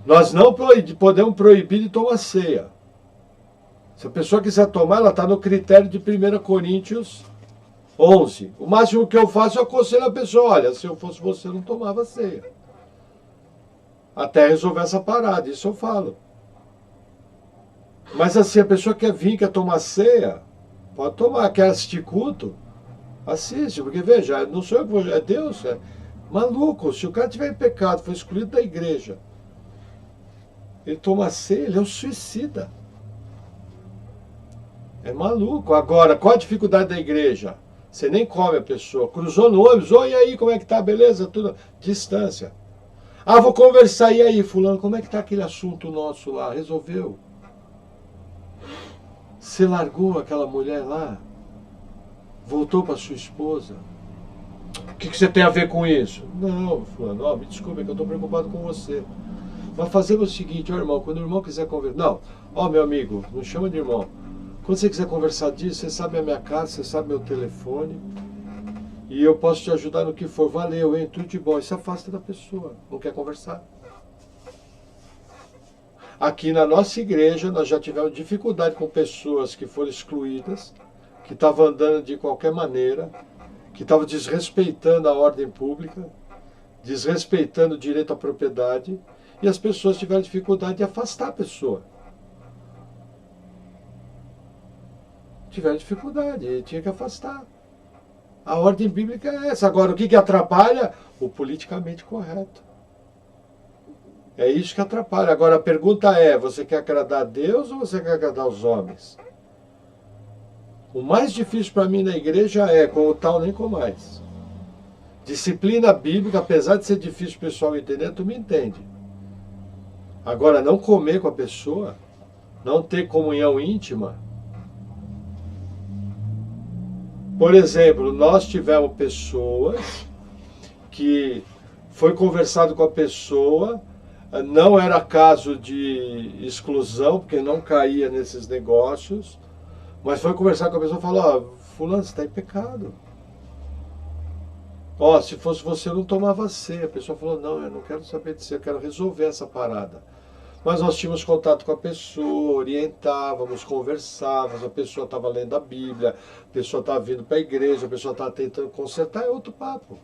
Nós não podemos proibir de tomar ceia. Se a pessoa quiser tomar, ela está no critério de 1 Coríntios 11. O máximo que eu faço é aconselho a pessoa, olha, se eu fosse você, eu não tomava ceia. Até resolver essa parada, isso eu falo. Mas assim, a pessoa quer vir, quer tomar ceia, pode tomar. Quer assistir culto? Assiste, porque veja, não sou eu, é Deus. É maluco, se o cara tiver em pecado, foi excluído da igreja, ele toma ceia, ele é um suicida. É maluco. Agora, qual a dificuldade da igreja? Você nem come a pessoa. Cruzou no ônibus, oi, e aí, como é que tá? Beleza? Tudo. Distância. Ah, vou conversar, e aí, fulano, como é que tá aquele assunto nosso lá? Resolveu? Você largou aquela mulher lá? Voltou para sua esposa? O que você tem a ver com isso? Não, fulano, ó, me desculpe, é que eu estou preocupado com você. Mas fazemos o seguinte, ó irmão, quando o irmão quiser conversar... Não, ó meu amigo, não chama de irmão. Quando você quiser conversar disso, você sabe a minha casa, você sabe meu telefone. E eu posso te ajudar no que for. Valeu, hein? Tudo de bom. E se afasta da pessoa. Não quer conversar. Aqui na nossa igreja, nós já tivemos dificuldade com pessoas que foram excluídas, que estavam andando de qualquer maneira, que estavam desrespeitando a ordem pública, desrespeitando o direito à propriedade, e as pessoas tiveram dificuldade de afastar a pessoa. Tiveram dificuldade, e tinha que afastar. A ordem bíblica é essa. Agora, o que atrapalha? O politicamente correto. É isso que atrapalha. Agora, a pergunta é, você quer agradar a Deus ou você quer agradar os homens? O mais difícil para mim na igreja é, com o tal nem com mais. Disciplina bíblica, apesar de ser difícil o pessoal entender, tu me entende. Agora, não comer com a pessoa, não ter comunhão íntima. Por exemplo, nós tivemos pessoas que foi conversado com a pessoa, não era caso de exclusão, porque não caía nesses negócios, mas foi conversar com a pessoa e falou, ó, fulano, você está em pecado. Ó, se fosse você, eu não tomava ceia. A pessoa falou, não, eu não quero saber de ceia, eu quero resolver essa parada. Mas nós tínhamos contato com a pessoa, orientávamos, conversávamos, a pessoa estava lendo a Bíblia, a pessoa estava vindo para a igreja, a pessoa estava tentando consertar, é outro papo.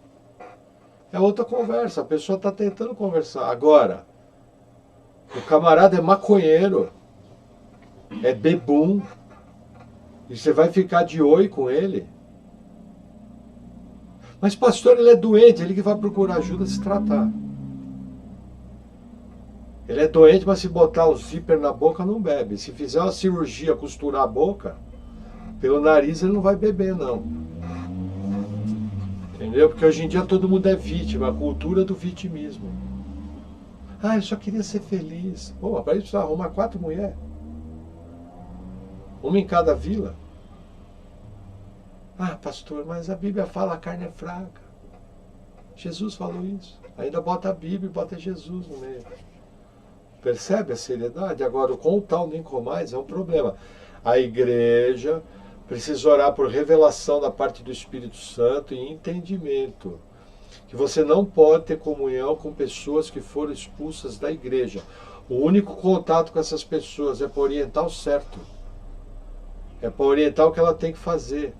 É outra conversa, a pessoa está tentando conversar. Agora, o camarada é maconheiro, é bebum, e você vai ficar de oi com ele? Mas pastor, ele é doente, ele que vai procurar ajuda a se tratar. Ele é doente, mas se botar o zíper na boca, não bebe. Se fizer uma cirurgia, costurar a boca, pelo nariz ele não vai beber, não. Entendeu? Porque hoje em dia todo mundo é vítima, a cultura do vitimismo. Ah, eu só queria ser feliz. Pô, para isso precisa arrumar 4 mulheres. Uma em cada vila. Ah, pastor, mas a Bíblia fala a carne é fraca. Jesus falou isso. Ainda bota a Bíblia e bota Jesus no meio. Percebe a seriedade? Agora, com o tal nem com mais é um problema. A igreja precisa orar por revelação da parte do Espírito Santo e entendimento. Que você não pode ter comunhão com pessoas que foram expulsas da igreja. O único contato com essas pessoas é para orientar o certo. É para orientar o que ela tem que fazer.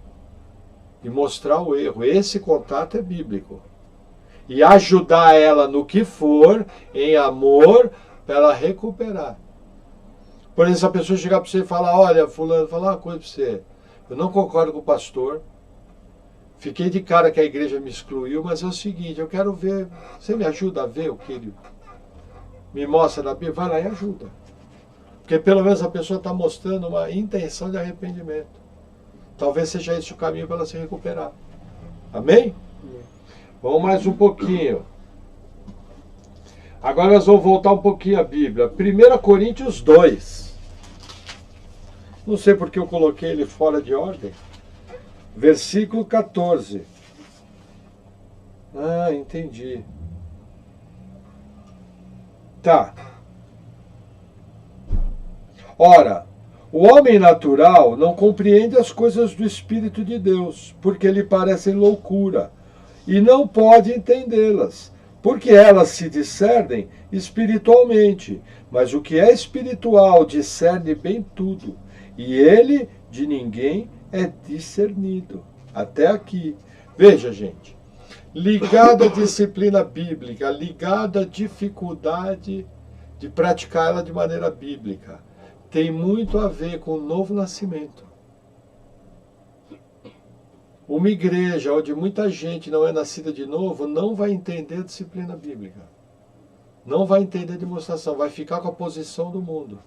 E mostrar o erro. Esse contato é bíblico. E ajudar ela no que for, em amor, para ela recuperar. Por exemplo, se a pessoa chegar para você e falar, olha, fulano, vou falar uma coisa para você. Eu não concordo com o pastor. Fiquei de cara que a igreja me excluiu, mas é o seguinte, eu quero ver, você me ajuda a ver o que ele me mostra na Bíblia? Vai lá e ajuda. Porque pelo menos a pessoa está mostrando uma intenção de arrependimento. Talvez seja esse o caminho para ela se recuperar. Amém? Vamos mais um pouquinho. Agora nós vamos voltar um pouquinho à Bíblia. 1 Coríntios 2. Não sei porque eu coloquei ele fora de ordem. Versículo 14. Ah, entendi. Tá. Ora, o homem natural não compreende as coisas do Espírito de Deus, porque lhe parecem loucura, e não pode entendê-las, porque elas se discernem espiritualmente, mas o que é espiritual discerne bem tudo, e ele de ninguém é discernido. Até aqui. Veja, gente, ligado à disciplina bíblica, ligado à dificuldade de praticar ela de maneira bíblica, tem muito a ver com o novo nascimento. Uma igreja onde muita gente não é nascida de novo não vai entender a disciplina bíblica. Não vai entender a demonstração, vai ficar com a posição do mundo.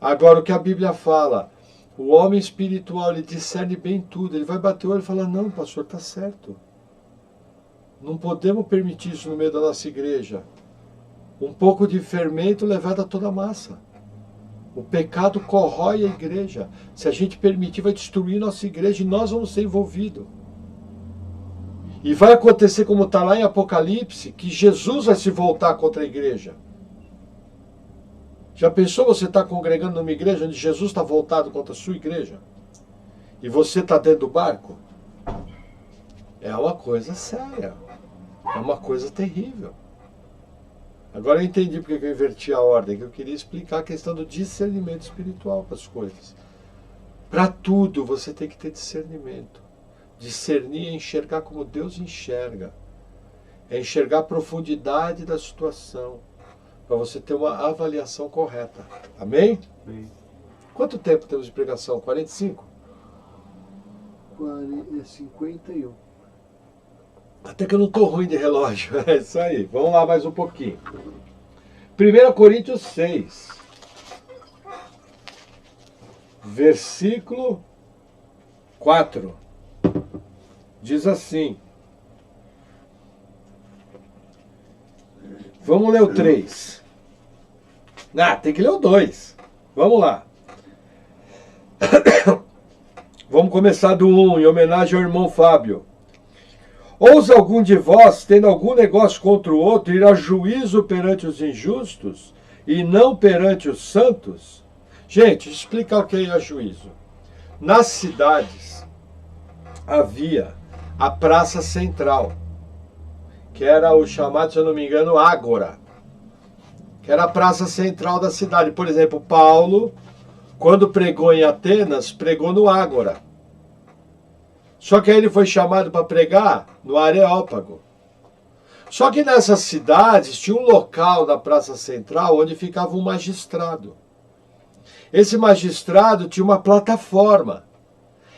Agora, o que a Bíblia fala, o homem espiritual, ele discerne bem tudo, ele vai bater o olho e falar, não, pastor, está certo. Não podemos permitir isso no meio da nossa igreja. Um pouco de fermento levado a toda a massa. O pecado corrói a igreja. Se a gente permitir, vai destruir nossa igreja e nós vamos ser envolvidos. E vai acontecer como está lá em Apocalipse, que Jesus vai se voltar contra a igreja. Já pensou você estar congregando numa igreja onde Jesus está voltado contra a sua igreja? E você está dentro do barco? É uma coisa séria. É uma coisa terrível. Agora eu entendi porque eu inverti a ordem, que eu queria explicar a questão do discernimento espiritual para as coisas. Para tudo você tem que ter discernimento. Discernir é enxergar como Deus enxerga. É enxergar a profundidade da situação. Para você ter uma avaliação correta. Amém? Amém. Quanto tempo temos de pregação? 45? 51. Até que eu não estou ruim de relógio. É isso aí. Vamos lá mais um pouquinho. 1 Coríntios 6. Versículo 4. Diz assim. Vamos ler o 3. Ah, tem que ler o 2. Vamos lá. Vamos começar do 1, em homenagem ao irmão Fábio. Ousa algum de vós, tendo algum negócio contra o outro, ir a juízo perante os injustos e não perante os santos? Gente, explicar o que é ir a juízo. Nas cidades havia a praça central, que era o chamado, se eu não me engano, ágora, que era a praça central da cidade. Por exemplo, Paulo, quando pregou em Atenas, pregou no ágora. Só que aí ele foi chamado para pregar no Areópago. Só que nessas cidades tinha um local da praça central onde ficava um magistrado. Esse magistrado tinha uma plataforma.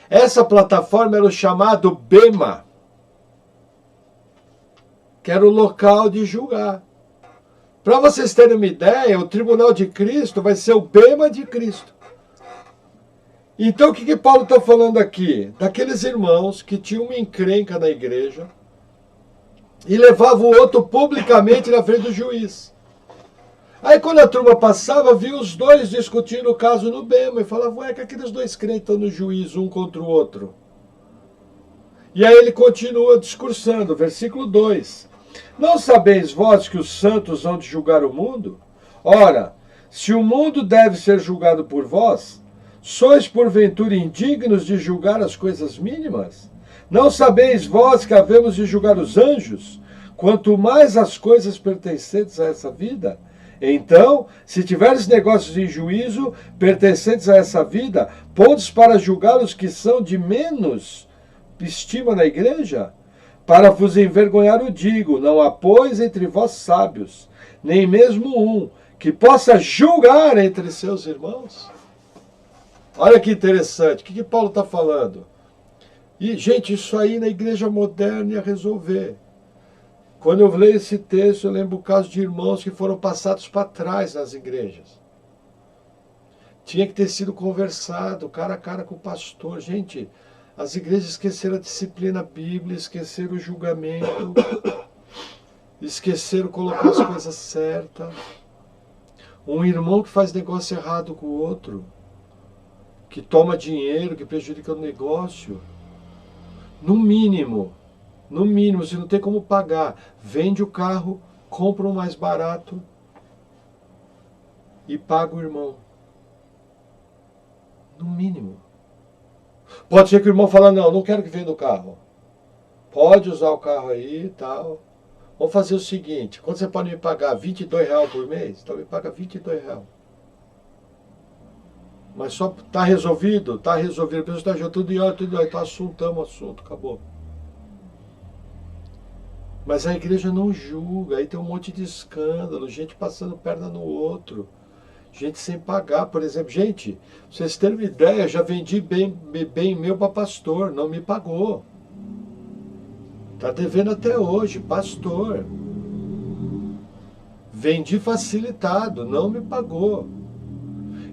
Essa plataforma era o chamado bema, que era o local de julgar. Para vocês terem uma ideia, o tribunal de Cristo vai ser o bema de Cristo. Então o que Paulo está falando aqui? Daqueles irmãos que tinham uma encrenca na igreja e levavam o outro publicamente na frente do juiz. Aí quando a turma passava, via os dois discutindo o caso no bema e falava, ué, que aqueles dois crentes estão no juízo um contra o outro. E aí ele continua discursando, versículo 2. Não sabeis vós que os santos hão de julgar o mundo? Ora, se o mundo deve ser julgado por vós, sois porventura indignos de julgar as coisas mínimas? Não sabeis vós que havemos de julgar os anjos, quanto mais as coisas pertencentes a essa vida? Então, se tiveres negócios em juízo, pertencentes a essa vida, pondes para julgar os que são de menos estima na igreja? Para vos envergonhar o digo, não há, pois, entre vós sábios, nem mesmo um, que possa julgar entre seus irmãos? Olha que interessante, o que Paulo está falando? E, gente, isso aí na igreja moderna ia resolver. Quando eu leio esse texto, eu lembro o caso de irmãos que foram passados para trás nas igrejas. Tinha que ter sido conversado, cara a cara com o pastor. Gente, as igrejas esqueceram a disciplina bíblica, esqueceram o julgamento, esqueceram colocar as coisas certas. Um irmão que faz negócio errado com o outro, que toma dinheiro, que prejudica o negócio, no mínimo, se não tem como pagar, vende o carro, compra um mais barato e paga o irmão. No mínimo. Pode ser que o irmão fale, não quero que venda o carro. pode usar o carro aí e tal. Vamos fazer o seguinte, quando você pode me pagar R$ 22 por mês, então me paga R$ 22. Mas só está resolvido? Está resolvido. A pessoa está já tudo em ordem, então assuntamos o assunto, acabou. Mas a igreja não julga, aí tem um monte de escândalo, gente passando perna no outro, gente sem pagar, por exemplo. Gente, pra vocês terem uma ideia, já vendi bem meu para pastor, não me pagou. Está devendo até hoje, pastor. Vendi facilitado, não me pagou.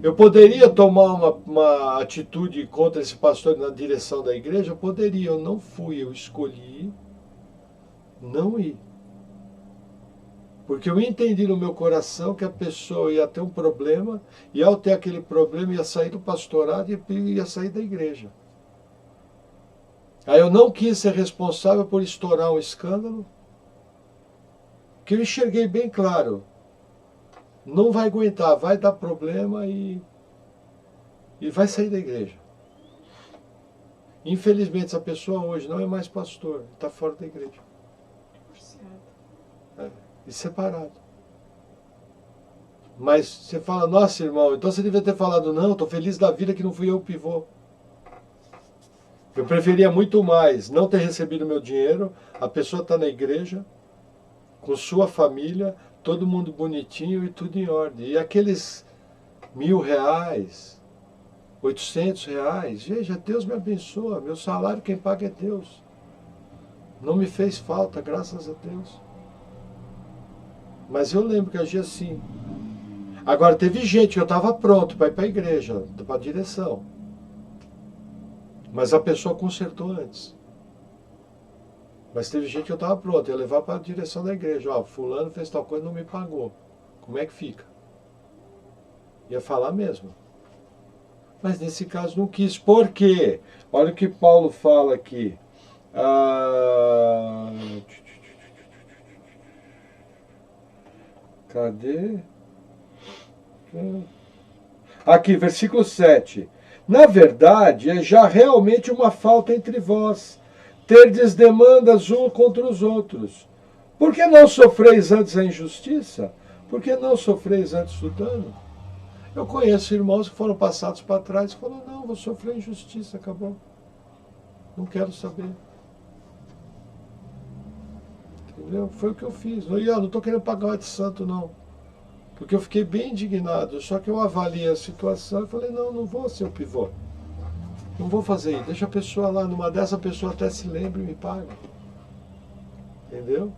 Eu poderia tomar uma atitude contra esse pastor na direção da igreja? Eu poderia, eu não fui, eu escolhi não ir. Porque eu entendi no meu coração que a pessoa ia ter um problema, e ao ter aquele problema ia sair do pastorado e ia sair da igreja. Aí eu não quis ser responsável por estourar um escândalo, que eu enxerguei bem claro. Não vai aguentar, vai dar problema e vai sair da igreja. Infelizmente, essa pessoa hoje não é mais pastor, está fora da igreja. E separado. Mas você fala, nossa irmão, então você devia ter falado, não, estou feliz da vida que não fui eu o pivô. Eu preferia muito mais não ter recebido meu dinheiro, a pessoa está na igreja, com sua família, todo mundo bonitinho e tudo em ordem. E aqueles R$ 1.000, R$ 800, veja, Deus me abençoa, meu salário quem paga é Deus. Não me fez falta, graças a Deus. Mas eu lembro que agia assim. Agora, teve gente que eu estava pronto para ir para a igreja, para a direção. Mas a pessoa consertou antes. Mas teve gente que eu estava pronto, ia levar para a direção da igreja. Ó, fulano fez tal coisa e não me pagou. Como é que fica? Ia falar mesmo. Mas nesse caso não quis. Por quê? Olha o que Paulo fala aqui. Cadê? Aqui, versículo 7. Na verdade, é já realmente uma falta entre vós, terdes demandas um contra os outros. Por que não sofreis antes a injustiça? Por que não sofreis antes o dano? Eu conheço irmãos que foram passados para trás e falaram, não, vou sofrer injustiça, acabou. Não quero saber. Entendeu? Foi o que eu fiz. Eu não estou querendo pagar o de santo, não. Porque eu fiquei bem indignado. Só que eu avaliei a situação e falei, não vou ser o pivô. Não vou fazer isso. Deixa a pessoa lá. Numa dessa, a pessoa até se lembra e me paga. Entendeu?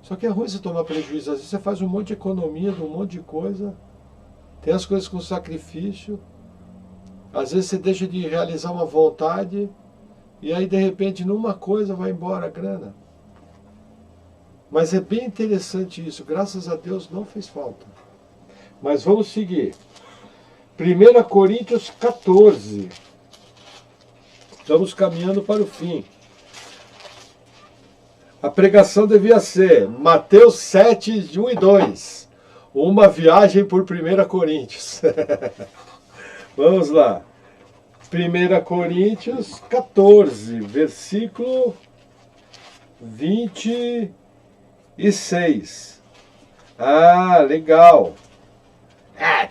Só que é ruim você tomar prejuízo. Às vezes você faz um monte de economia de um monte de coisa. Tem as coisas com sacrifício. Às vezes você deixa de realizar uma vontade. E aí, de repente, numa coisa vai embora a grana. Mas é bem interessante isso. Graças a Deus não fez falta. Mas vamos seguir. 1 Coríntios 14. Estamos caminhando para o fim. A pregação devia ser Mateus 7, de 1 e 2. Uma viagem por 1 Coríntios. Vamos lá. 1 Coríntios 14, versículo 26. Ah, legal.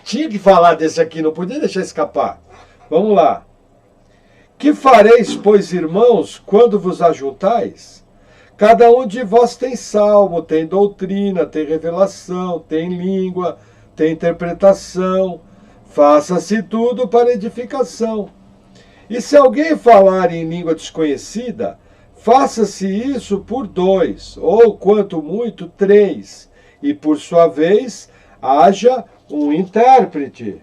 Tinha que falar desse aqui, não podia deixar escapar. Vamos lá. Que fareis, pois, irmãos, quando vos ajuntais? Cada um de vós tem salmo, tem doutrina, tem revelação, tem língua, tem interpretação. Faça-se tudo para edificação. E se alguém falar em língua desconhecida, faça-se isso por 2, ou quanto muito 3, e por sua vez haja um intérprete.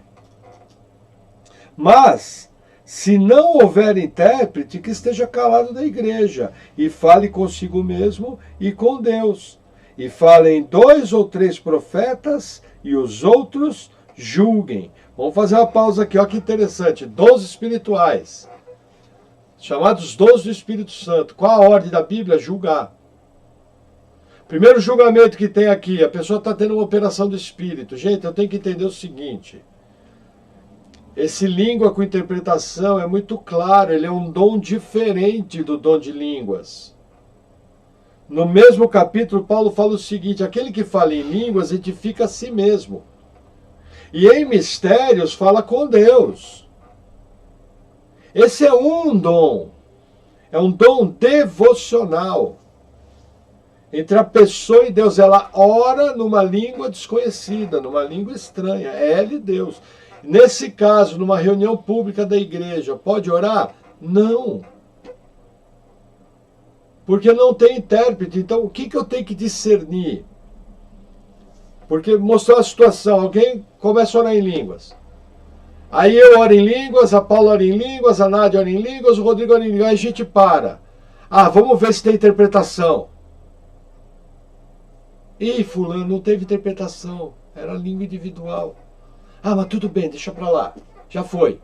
Mas, se não houver intérprete, que esteja calado na igreja, e fale consigo mesmo e com Deus. E falem 2 ou 3 profetas, e os outros julguem. Vamos fazer uma pausa aqui, olha que interessante. Dons espirituais, chamados dons do Espírito Santo. Qual a ordem da Bíblia? Julgar. Primeiro julgamento que tem aqui, a pessoa está tendo uma operação do Espírito. Gente, eu tenho que entender o seguinte. Esse língua com interpretação é muito claro, ele é um dom diferente do dom de línguas. No mesmo capítulo, Paulo fala o seguinte: aquele que fala em línguas edifica a si mesmo. E em mistérios fala com Deus. Esse é um dom. É um dom devocional. Entre a pessoa e Deus. Ela ora numa língua desconhecida, numa língua estranha. É ela e Deus. Nesse caso, numa reunião pública da igreja, pode orar? Não. Porque não tem intérprete. Então, o que eu tenho que discernir? Porque mostrou a situação. Alguém começa a orar em línguas. Aí eu oro em línguas, a Paula ora em línguas, a Nádia ora em línguas, o Rodrigo ora em línguas. Aí a gente para. Ah, vamos ver se tem interpretação. Ih, fulano, não teve interpretação. Era língua individual. Ah, mas tudo bem, deixa pra lá. Já foi.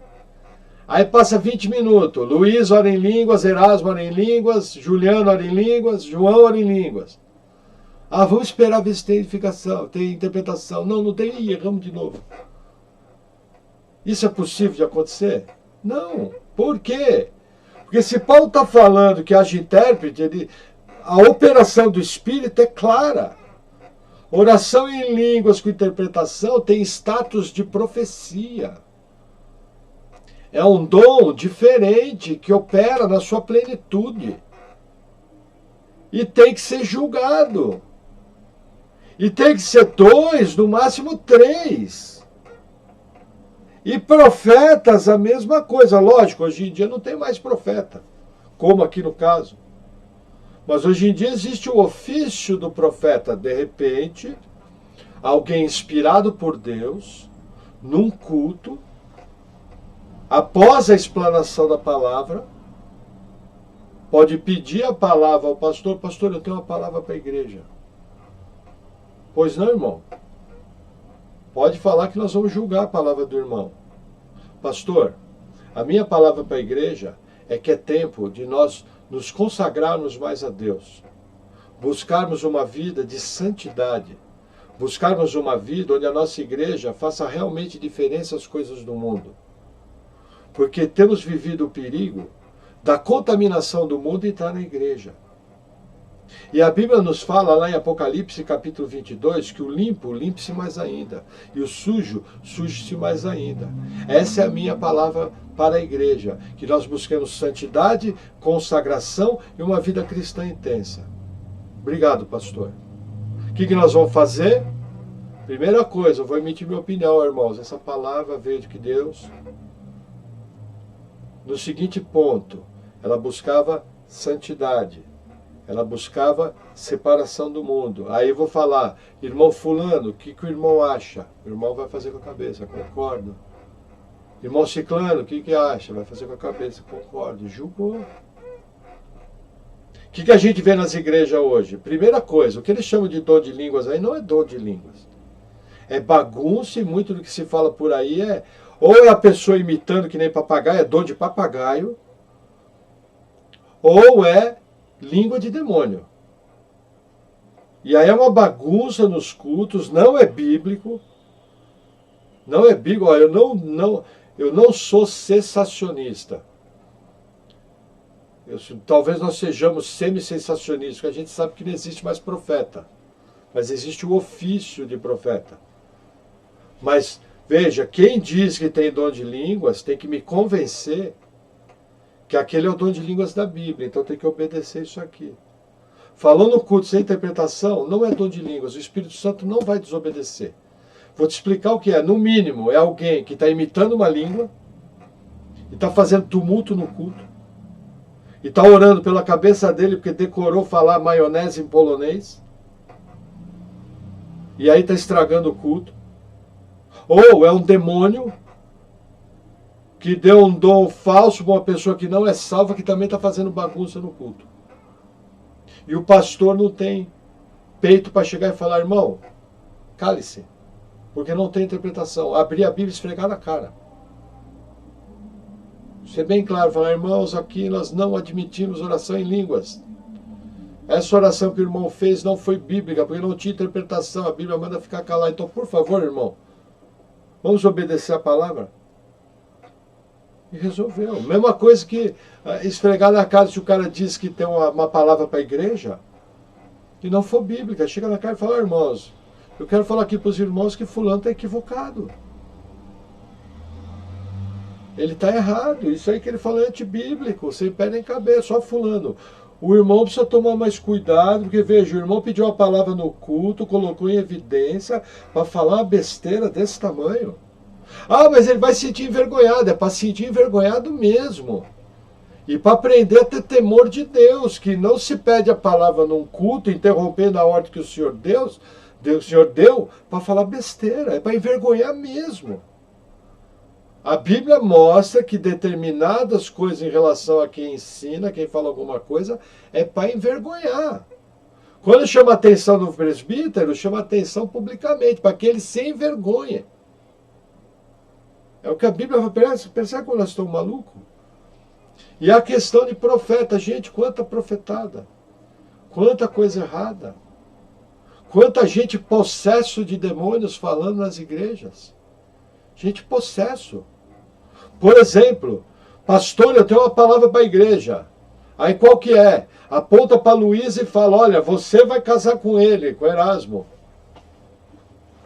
Aí passa 20 minutos. Luiz ora em línguas, Erasmo ora em línguas, Juliano ora em línguas, João ora em línguas. Ah, vamos esperar ver se tem edificação, tem interpretação. Não, não tem. Ih, erramos de novo. Isso é possível de acontecer? Não. Por quê? Porque se Paulo está falando que haja intérprete, a operação do Espírito é clara. Oração em línguas com interpretação tem status de profecia. É um dom diferente que opera na sua plenitude. E tem que ser julgado. E tem que ser 2, no máximo 3. E profetas, a mesma coisa. Lógico, hoje em dia não tem mais profeta, como aqui no caso. Mas hoje em dia existe o ofício do profeta. De repente, alguém inspirado por Deus, num culto, após a explanação da palavra, pode pedir a palavra ao pastor. Pastor, eu tenho uma palavra para a igreja. Pois não, irmão? Pode falar que nós vamos julgar a palavra do irmão. Pastor, a minha palavra para a igreja é que é tempo de nós nos consagrarmos mais a Deus. Buscarmos uma vida de santidade. Buscarmos uma vida onde a nossa igreja faça realmente diferença às coisas do mundo. Porque temos vivido o perigo da contaminação do mundo entrar na igreja. E a Bíblia nos fala lá em Apocalipse capítulo 22 que o limpo, limpe-se mais ainda. E o sujo, suje-se mais ainda. Essa é a minha palavra para a igreja. Que nós busquemos santidade, consagração e uma vida cristã intensa. Obrigado, pastor. O que nós vamos fazer? Primeira coisa, eu vou emitir minha opinião, irmãos. Essa palavra veio de Deus. No seguinte ponto, ela buscava santidade. Ela buscava separação do mundo. Aí eu vou falar, irmão fulano, o que o irmão acha? O irmão vai fazer com a cabeça, concordo. Irmão ciclano, o que acha? Vai fazer com a cabeça, concordo. Julgou. O que a gente vê nas igrejas hoje? Primeira coisa, o que eles chamam de dom de línguas aí não é dom de línguas. É bagunça e muito do que se fala por aí é... Ou é a pessoa imitando que nem papagaio, é dom de papagaio. Ou é língua de demônio. E aí é uma bagunça nos cultos, não é bíblico. Não é bíblico. Olha, eu não sou cessacionista. Talvez nós sejamos semi-sensacionistas, porque a gente sabe que não existe mais profeta. Mas existe o ofício de profeta. Mas, veja, quem diz que tem dom de línguas tem que me convencer que aquele é o dom de línguas da Bíblia, então tem que obedecer isso aqui. Falando no culto sem interpretação, não é dom de línguas, o Espírito Santo não vai desobedecer. Vou te explicar o que é. No mínimo, é alguém que está imitando uma língua, e está fazendo tumulto no culto, e está orando pela cabeça dele porque decorou falar maionese em polonês, e aí está estragando o culto. Ou é um demônio que deu um dom falso para uma pessoa que não é salva, que também está fazendo bagunça no culto. E o pastor não tem peito para chegar e falar, irmão, cale-se, porque não tem interpretação. Abrir a Bíblia e esfregar na cara. Ser bem claro, falar, irmãos, aqui nós não admitimos oração em línguas. Essa oração que o irmão fez não foi bíblica, porque não tinha interpretação. A Bíblia manda ficar calado. Então, por favor, irmão, vamos obedecer a palavra? E resolveu. Mesma coisa que esfregar na cara se o cara diz que tem uma palavra para a igreja. e não for bíblica. Chega na cara e fala, irmãos, eu quero falar aqui para os irmãos que fulano está equivocado. Ele está errado. Isso aí que ele fala é antibíblico, sem pé nem cabeça, só fulano. O irmão precisa tomar mais cuidado, porque veja, o irmão pediu a palavra no culto, colocou em evidência para falar uma besteira desse tamanho. Ah, mas ele vai se sentir envergonhado. É para se sentir envergonhado mesmo. E para aprender a ter temor de Deus, que não se pede a palavra num culto, interrompendo a ordem que o Senhor deu para falar besteira. É para envergonhar mesmo. A Bíblia mostra que determinadas coisas em relação a quem ensina, quem fala alguma coisa, é para envergonhar. Quando chama a atenção do presbítero, chama a atenção publicamente, para que ele se envergonhe. É o que a Bíblia vai pensar quando nós estamos malucos. E a questão de profeta, gente, quanta profetada, quanta coisa errada, quanta gente possesso de demônios falando nas igrejas. Gente possesso. Por exemplo, pastor, eu tenho uma palavra para a igreja. Aí qual que é? Aponta para Luísa e fala, olha, você vai casar com ele, com Erasmo.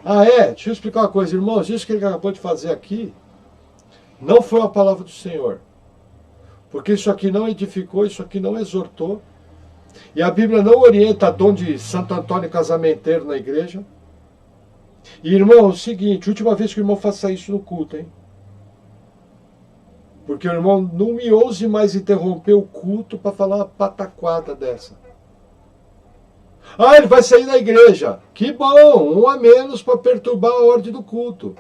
Ah, é? Deixa eu explicar uma coisa, irmãos. Isso que ele acabou de fazer aqui não foi uma palavra do Senhor. Porque isso aqui não edificou, isso aqui não exortou. E a Bíblia não orienta a dom de Santo Antônio casamenteiro na igreja. E, irmão, é o seguinte, última vez que o irmão faça isso no culto, hein? Porque o irmão não me ouse mais interromper o culto para falar uma pataquada dessa. Ah, ele vai sair da igreja. Que bom, um a menos para perturbar a ordem do culto.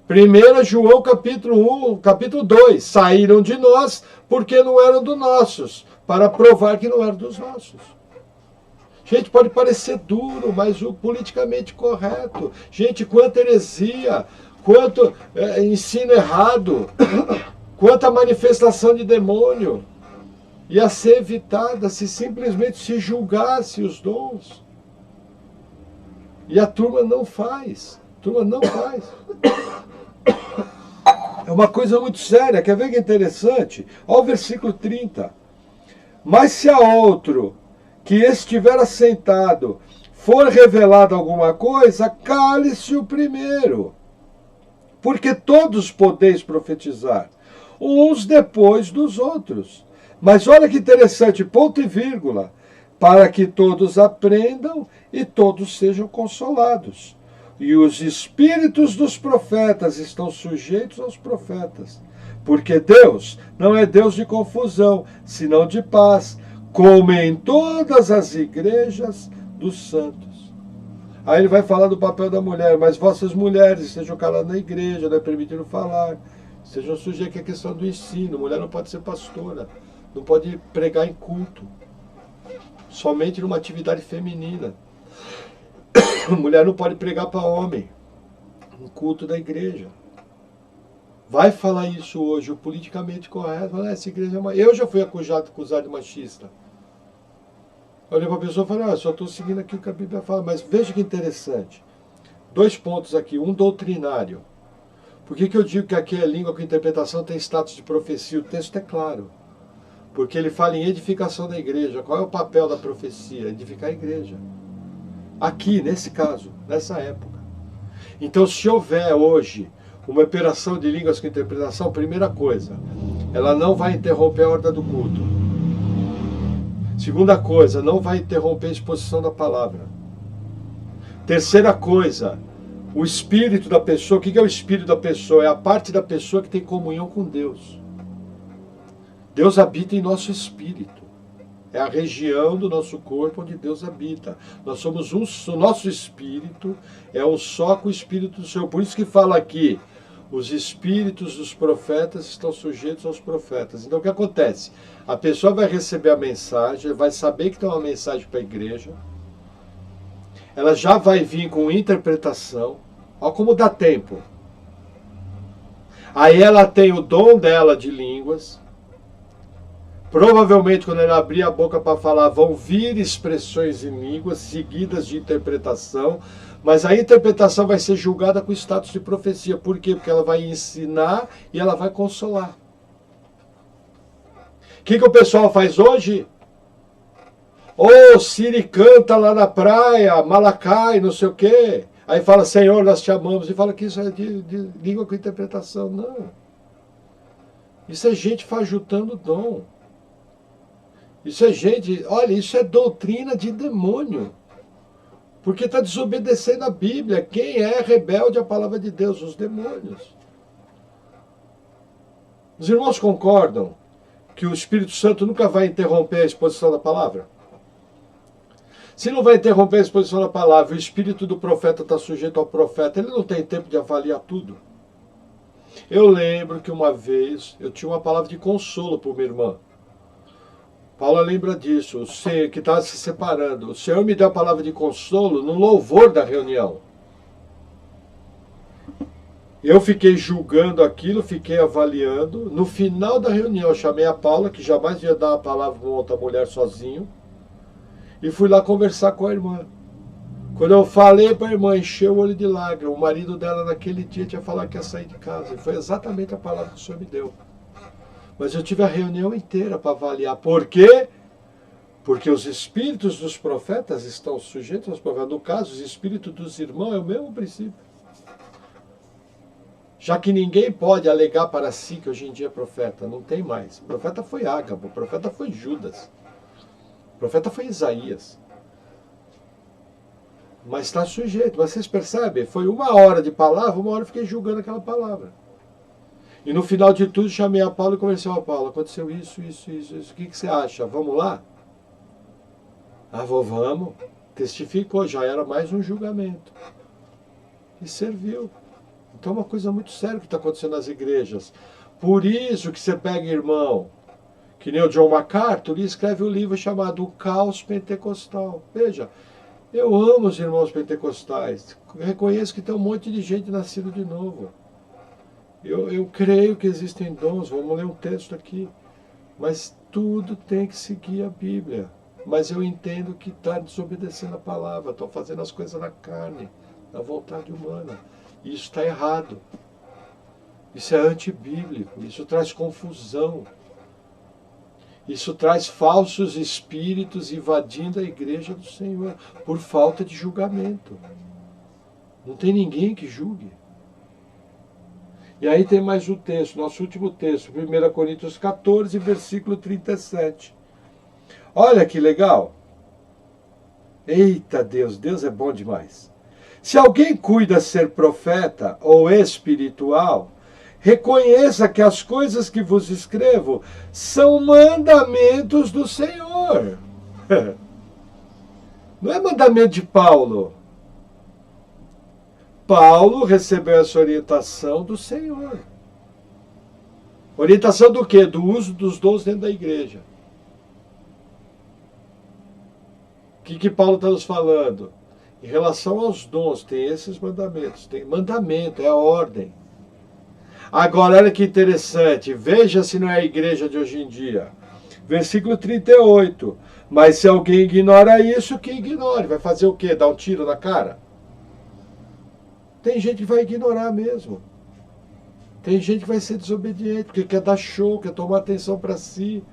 1 João capítulo 1, capítulo 2. Saíram de nós porque não eram dos nossos, para provar que não eram dos nossos. Gente, pode parecer duro, mas o politicamente correto. Gente, quanta heresia, quanto ensino errado, quanta manifestação de demônio. Ia ser evitada se simplesmente se julgasse os dons. E a turma não faz. A turma não faz. É uma coisa muito séria. Quer ver que é interessante? Olha o versículo 30. Mas se a outro que estiver assentado for revelado alguma coisa, cale-se o primeiro. Porque todos podeis profetizar, uns depois dos outros. Mas olha que interessante, ponto e vírgula, para que todos aprendam e todos sejam consolados. E os espíritos dos profetas estão sujeitos aos profetas. Porque Deus não é Deus de confusão, senão de paz, como em todas as igrejas dos santos. Aí ele vai falar do papel da mulher, mas vossas mulheres estejam caladas na igreja, não é permitido falar, sejam sujeitas à questão do ensino. Mulher não pode ser pastora, não pode pregar em culto, somente numa atividade feminina. Mulher não pode pregar para homem, no culto da igreja. Vai falar isso hoje, o politicamente correto, essa igreja é uma... Eu já fui acusado de machista. Olhei para a pessoa e falei, só estou seguindo aqui o que a Bíblia fala, mas veja que interessante. 2 pontos aqui, um doutrinário. Por que eu digo que aqui a língua com interpretação tem status de profecia? O texto é claro. Porque ele fala em edificação da igreja. Qual é o papel da profecia? Edificar a igreja. Aqui, nesse caso, nessa época. Então, se houver hoje uma operação de línguas com interpretação, primeira coisa, ela não vai interromper a ordem do culto. Segunda coisa, não vai interromper a exposição da palavra. Terceira coisa, o espírito da pessoa. O que é o espírito da pessoa? É a parte da pessoa que tem comunhão com Deus. Deus habita em nosso espírito. É a região do nosso corpo onde Deus habita. Nós somos o nosso espírito é um só com o espírito do Senhor. Por isso que fala aqui, os espíritos dos profetas estão sujeitos aos profetas. Então o que acontece? A pessoa vai receber a mensagem, vai saber que tem uma mensagem para a igreja, ela já vai vir com interpretação. Olha como dá tempo. Aí ela tem o dom dela de línguas. Provavelmente, quando ela abrir a boca para falar, vão vir expressões em línguas seguidas de interpretação, mas a interpretação vai ser julgada com status de profecia. Por quê? Porque ela vai ensinar e ela vai consolar. O que o pessoal faz hoje? Ou Siri canta lá na praia, Malacai, não sei o quê. Aí fala, Senhor, nós te amamos. E fala que isso é de língua com interpretação. Não. Isso é gente fajutando o dom. Isso é gente, olha, isso é doutrina de demônio. Porque está desobedecendo a Bíblia. Quem é rebelde à palavra de Deus? Os demônios. Os irmãos concordam que o Espírito Santo nunca vai interromper a exposição da palavra? Se não vai interromper a exposição da palavra, o espírito do profeta está sujeito ao profeta, ele não tem tempo de avaliar tudo. Eu lembro que uma vez eu tinha uma palavra de consolo para uma irmã. Paula lembra disso, o Senhor que estava se separando. O Senhor me deu a palavra de consolo no louvor da reunião. Eu fiquei julgando aquilo, fiquei avaliando. No final da reunião, eu chamei a Paula, que jamais ia dar uma palavra para uma outra mulher sozinho, e fui lá conversar com a irmã. Quando eu falei para a irmã, encheu o olho de lágrimas. O marido dela naquele dia tinha falado que ia sair de casa. E foi exatamente a palavra que o Senhor me deu. Mas eu tive a reunião inteira para avaliar. Por quê? Porque os espíritos dos profetas estão sujeitos aos profetas. No caso, os espíritos dos irmãos é o mesmo princípio. Já que ninguém pode alegar para si que hoje em dia é profeta. Não tem mais. O profeta foi Ágabo, o profeta foi Judas. O profeta foi Isaías. Mas está sujeito. Mas vocês percebem? Foi 1 hora de palavra, 1 hora eu fiquei julgando aquela palavra. E no final de tudo, chamei a Paula e conversei com a Paula. Aconteceu isso. O que você acha? Vamos lá? Ah, vamos. Testificou, já era mais um julgamento. E serviu. Então é uma coisa muito séria que está acontecendo nas igrejas. Por isso que você pega, irmão, que nem o John MacArthur, ele escreve um livro chamado O Caos Pentecostal. Veja, eu amo os irmãos pentecostais. Reconheço que tem um monte de gente nascida de novo. Eu creio que existem dons, vamos ler um texto aqui. Mas tudo tem que seguir a Bíblia. Mas eu entendo que está desobedecendo a palavra, estão fazendo as coisas na carne, na vontade humana. E isso está errado. Isso é antibíblico, isso traz confusão. Isso traz falsos espíritos invadindo a igreja do Senhor, por falta de julgamento. Não tem ninguém que julgue. E aí tem mais um texto, nosso último texto, 1 Coríntios 14, versículo 37. Olha que legal. Eita Deus, Deus é bom demais. Se alguém cuida ser profeta ou espiritual, reconheça que as coisas que vos escrevo são mandamentos do Senhor. Não é mandamento de Paulo. Paulo recebeu essa orientação do Senhor. Orientação do quê? Do uso dos dons dentro da igreja. O que Paulo está nos falando? Em relação aos dons, tem esses mandamentos. Tem mandamento, é a ordem. Agora, olha que interessante. Veja se não é a igreja de hoje em dia. Versículo 38. Mas se alguém ignora isso, que ignore. Vai fazer o quê? Dar um tiro na cara? Tem gente que vai ignorar mesmo. Tem gente que vai ser desobediente, porque quer dar show, quer tomar atenção para si.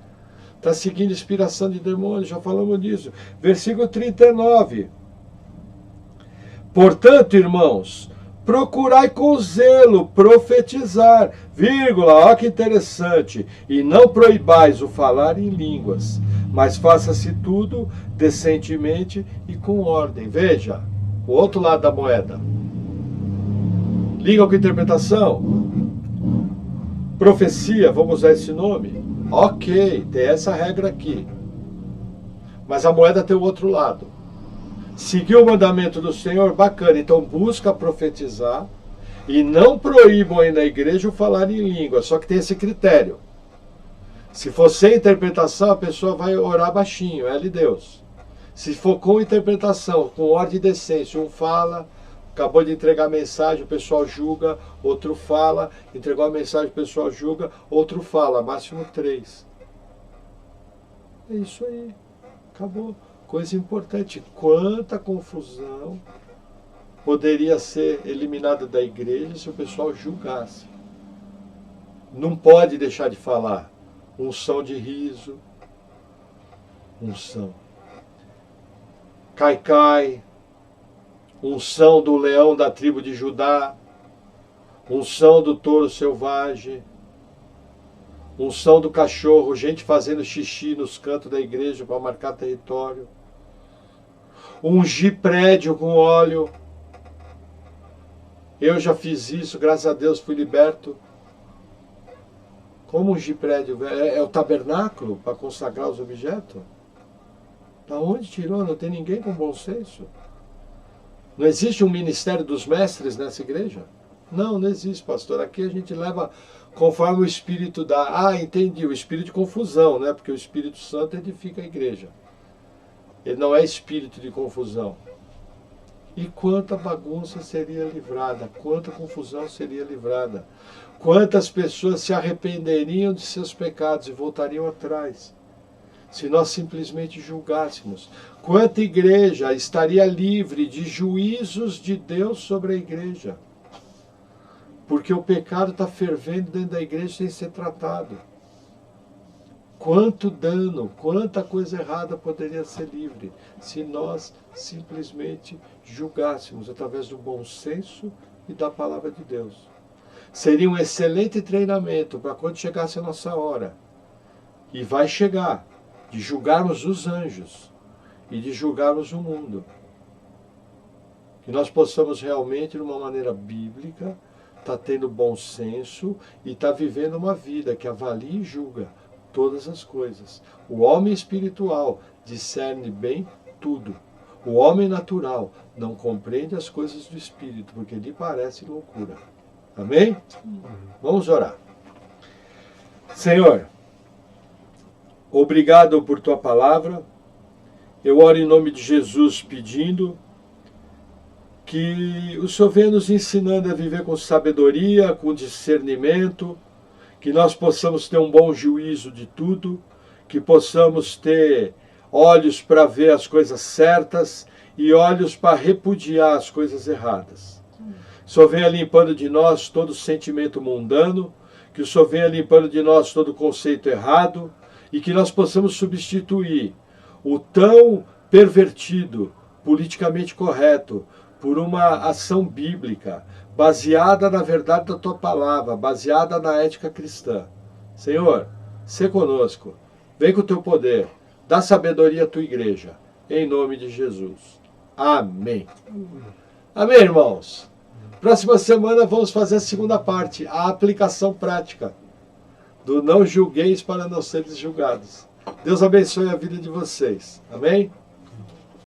Está seguindo inspiração de demônio, já falamos disso. Versículo 39. Portanto, irmãos, procurai com zelo profetizar, vírgula, olha que interessante, e não proibais o falar em línguas, mas faça-se tudo decentemente e com ordem. Veja, o outro lado da moeda. Língua com interpretação, profecia, vamos usar esse nome? Ok, tem essa regra aqui. Mas a moeda tem o outro lado. Seguir o mandamento do Senhor, bacana. Então busca profetizar e não proíbam aí na igreja o falar em língua. Só que tem esse critério. Se for sem interpretação, a pessoa vai orar baixinho, é de Deus. Se for com interpretação, com ordem e decência, um fala, acabou de entregar a mensagem, o pessoal julga, outro fala, entregou a mensagem, o pessoal julga, outro fala, máximo 3. É isso aí, acabou. Coisa importante, quanta confusão poderia ser eliminada da igreja se o pessoal julgasse. Não pode deixar de falar. Unção de riso, unção. Caicai, unção do leão da tribo de Judá, unção do touro selvagem, unção do cachorro, gente fazendo xixi nos cantos da igreja para marcar território, ungir prédio com óleo. Eu já fiz isso, graças a Deus fui liberto. Como ungir prédio? É o tabernáculo para consagrar os objetos? Da onde tirou? Não tem ninguém com bom senso. Não existe um ministério dos mestres nessa igreja? Não, não existe, pastor. Aqui a gente leva conforme o Espírito dá. Ah, entendi, o espírito de confusão, né? Porque o Espírito Santo edifica a igreja. Ele não é espírito de confusão. E quanta bagunça seria livrada, quanta confusão seria livrada. Quantas pessoas se arrependeriam de seus pecados e voltariam atrás, se nós simplesmente julgássemos. Quanta igreja estaria livre de juízos de Deus sobre a igreja, porque o pecado está fervendo dentro da igreja sem ser tratado. Quanto dano, quanta coisa errada poderia ser livre se nós simplesmente julgássemos através do bom senso e da palavra de Deus. Seria um excelente treinamento para quando chegasse a nossa hora, e vai chegar, de julgarmos os anjos e de julgarmos o mundo. Que nós possamos realmente, de uma maneira bíblica, estar tendo bom senso e estar vivendo uma vida que avalie e julga todas as coisas. O homem espiritual discerne bem tudo. O homem natural não compreende as coisas do espírito, porque lhe parece loucura. Amém? Vamos orar. Senhor, obrigado por tua palavra. Eu oro em nome de Jesus pedindo que o Senhor venha nos ensinando a viver com sabedoria, com discernimento, que nós possamos ter um bom juízo de tudo, que possamos ter olhos para ver as coisas certas e olhos para repudiar as coisas erradas. Que o Senhor venha limpando de nós todo sentimento mundano, que o Senhor venha limpando de nós todo conceito errado e que nós possamos substituir o tão pervertido, politicamente correto, por uma ação bíblica, baseada na verdade da tua palavra, baseada na ética cristã. Senhor, sê conosco, vem com o teu poder, dá sabedoria à tua igreja, em nome de Jesus. Amém. Amém, irmãos? Próxima semana vamos fazer a segunda parte, a aplicação prática do não julgueis para não seres julgados. Deus abençoe a vida de vocês. Amém?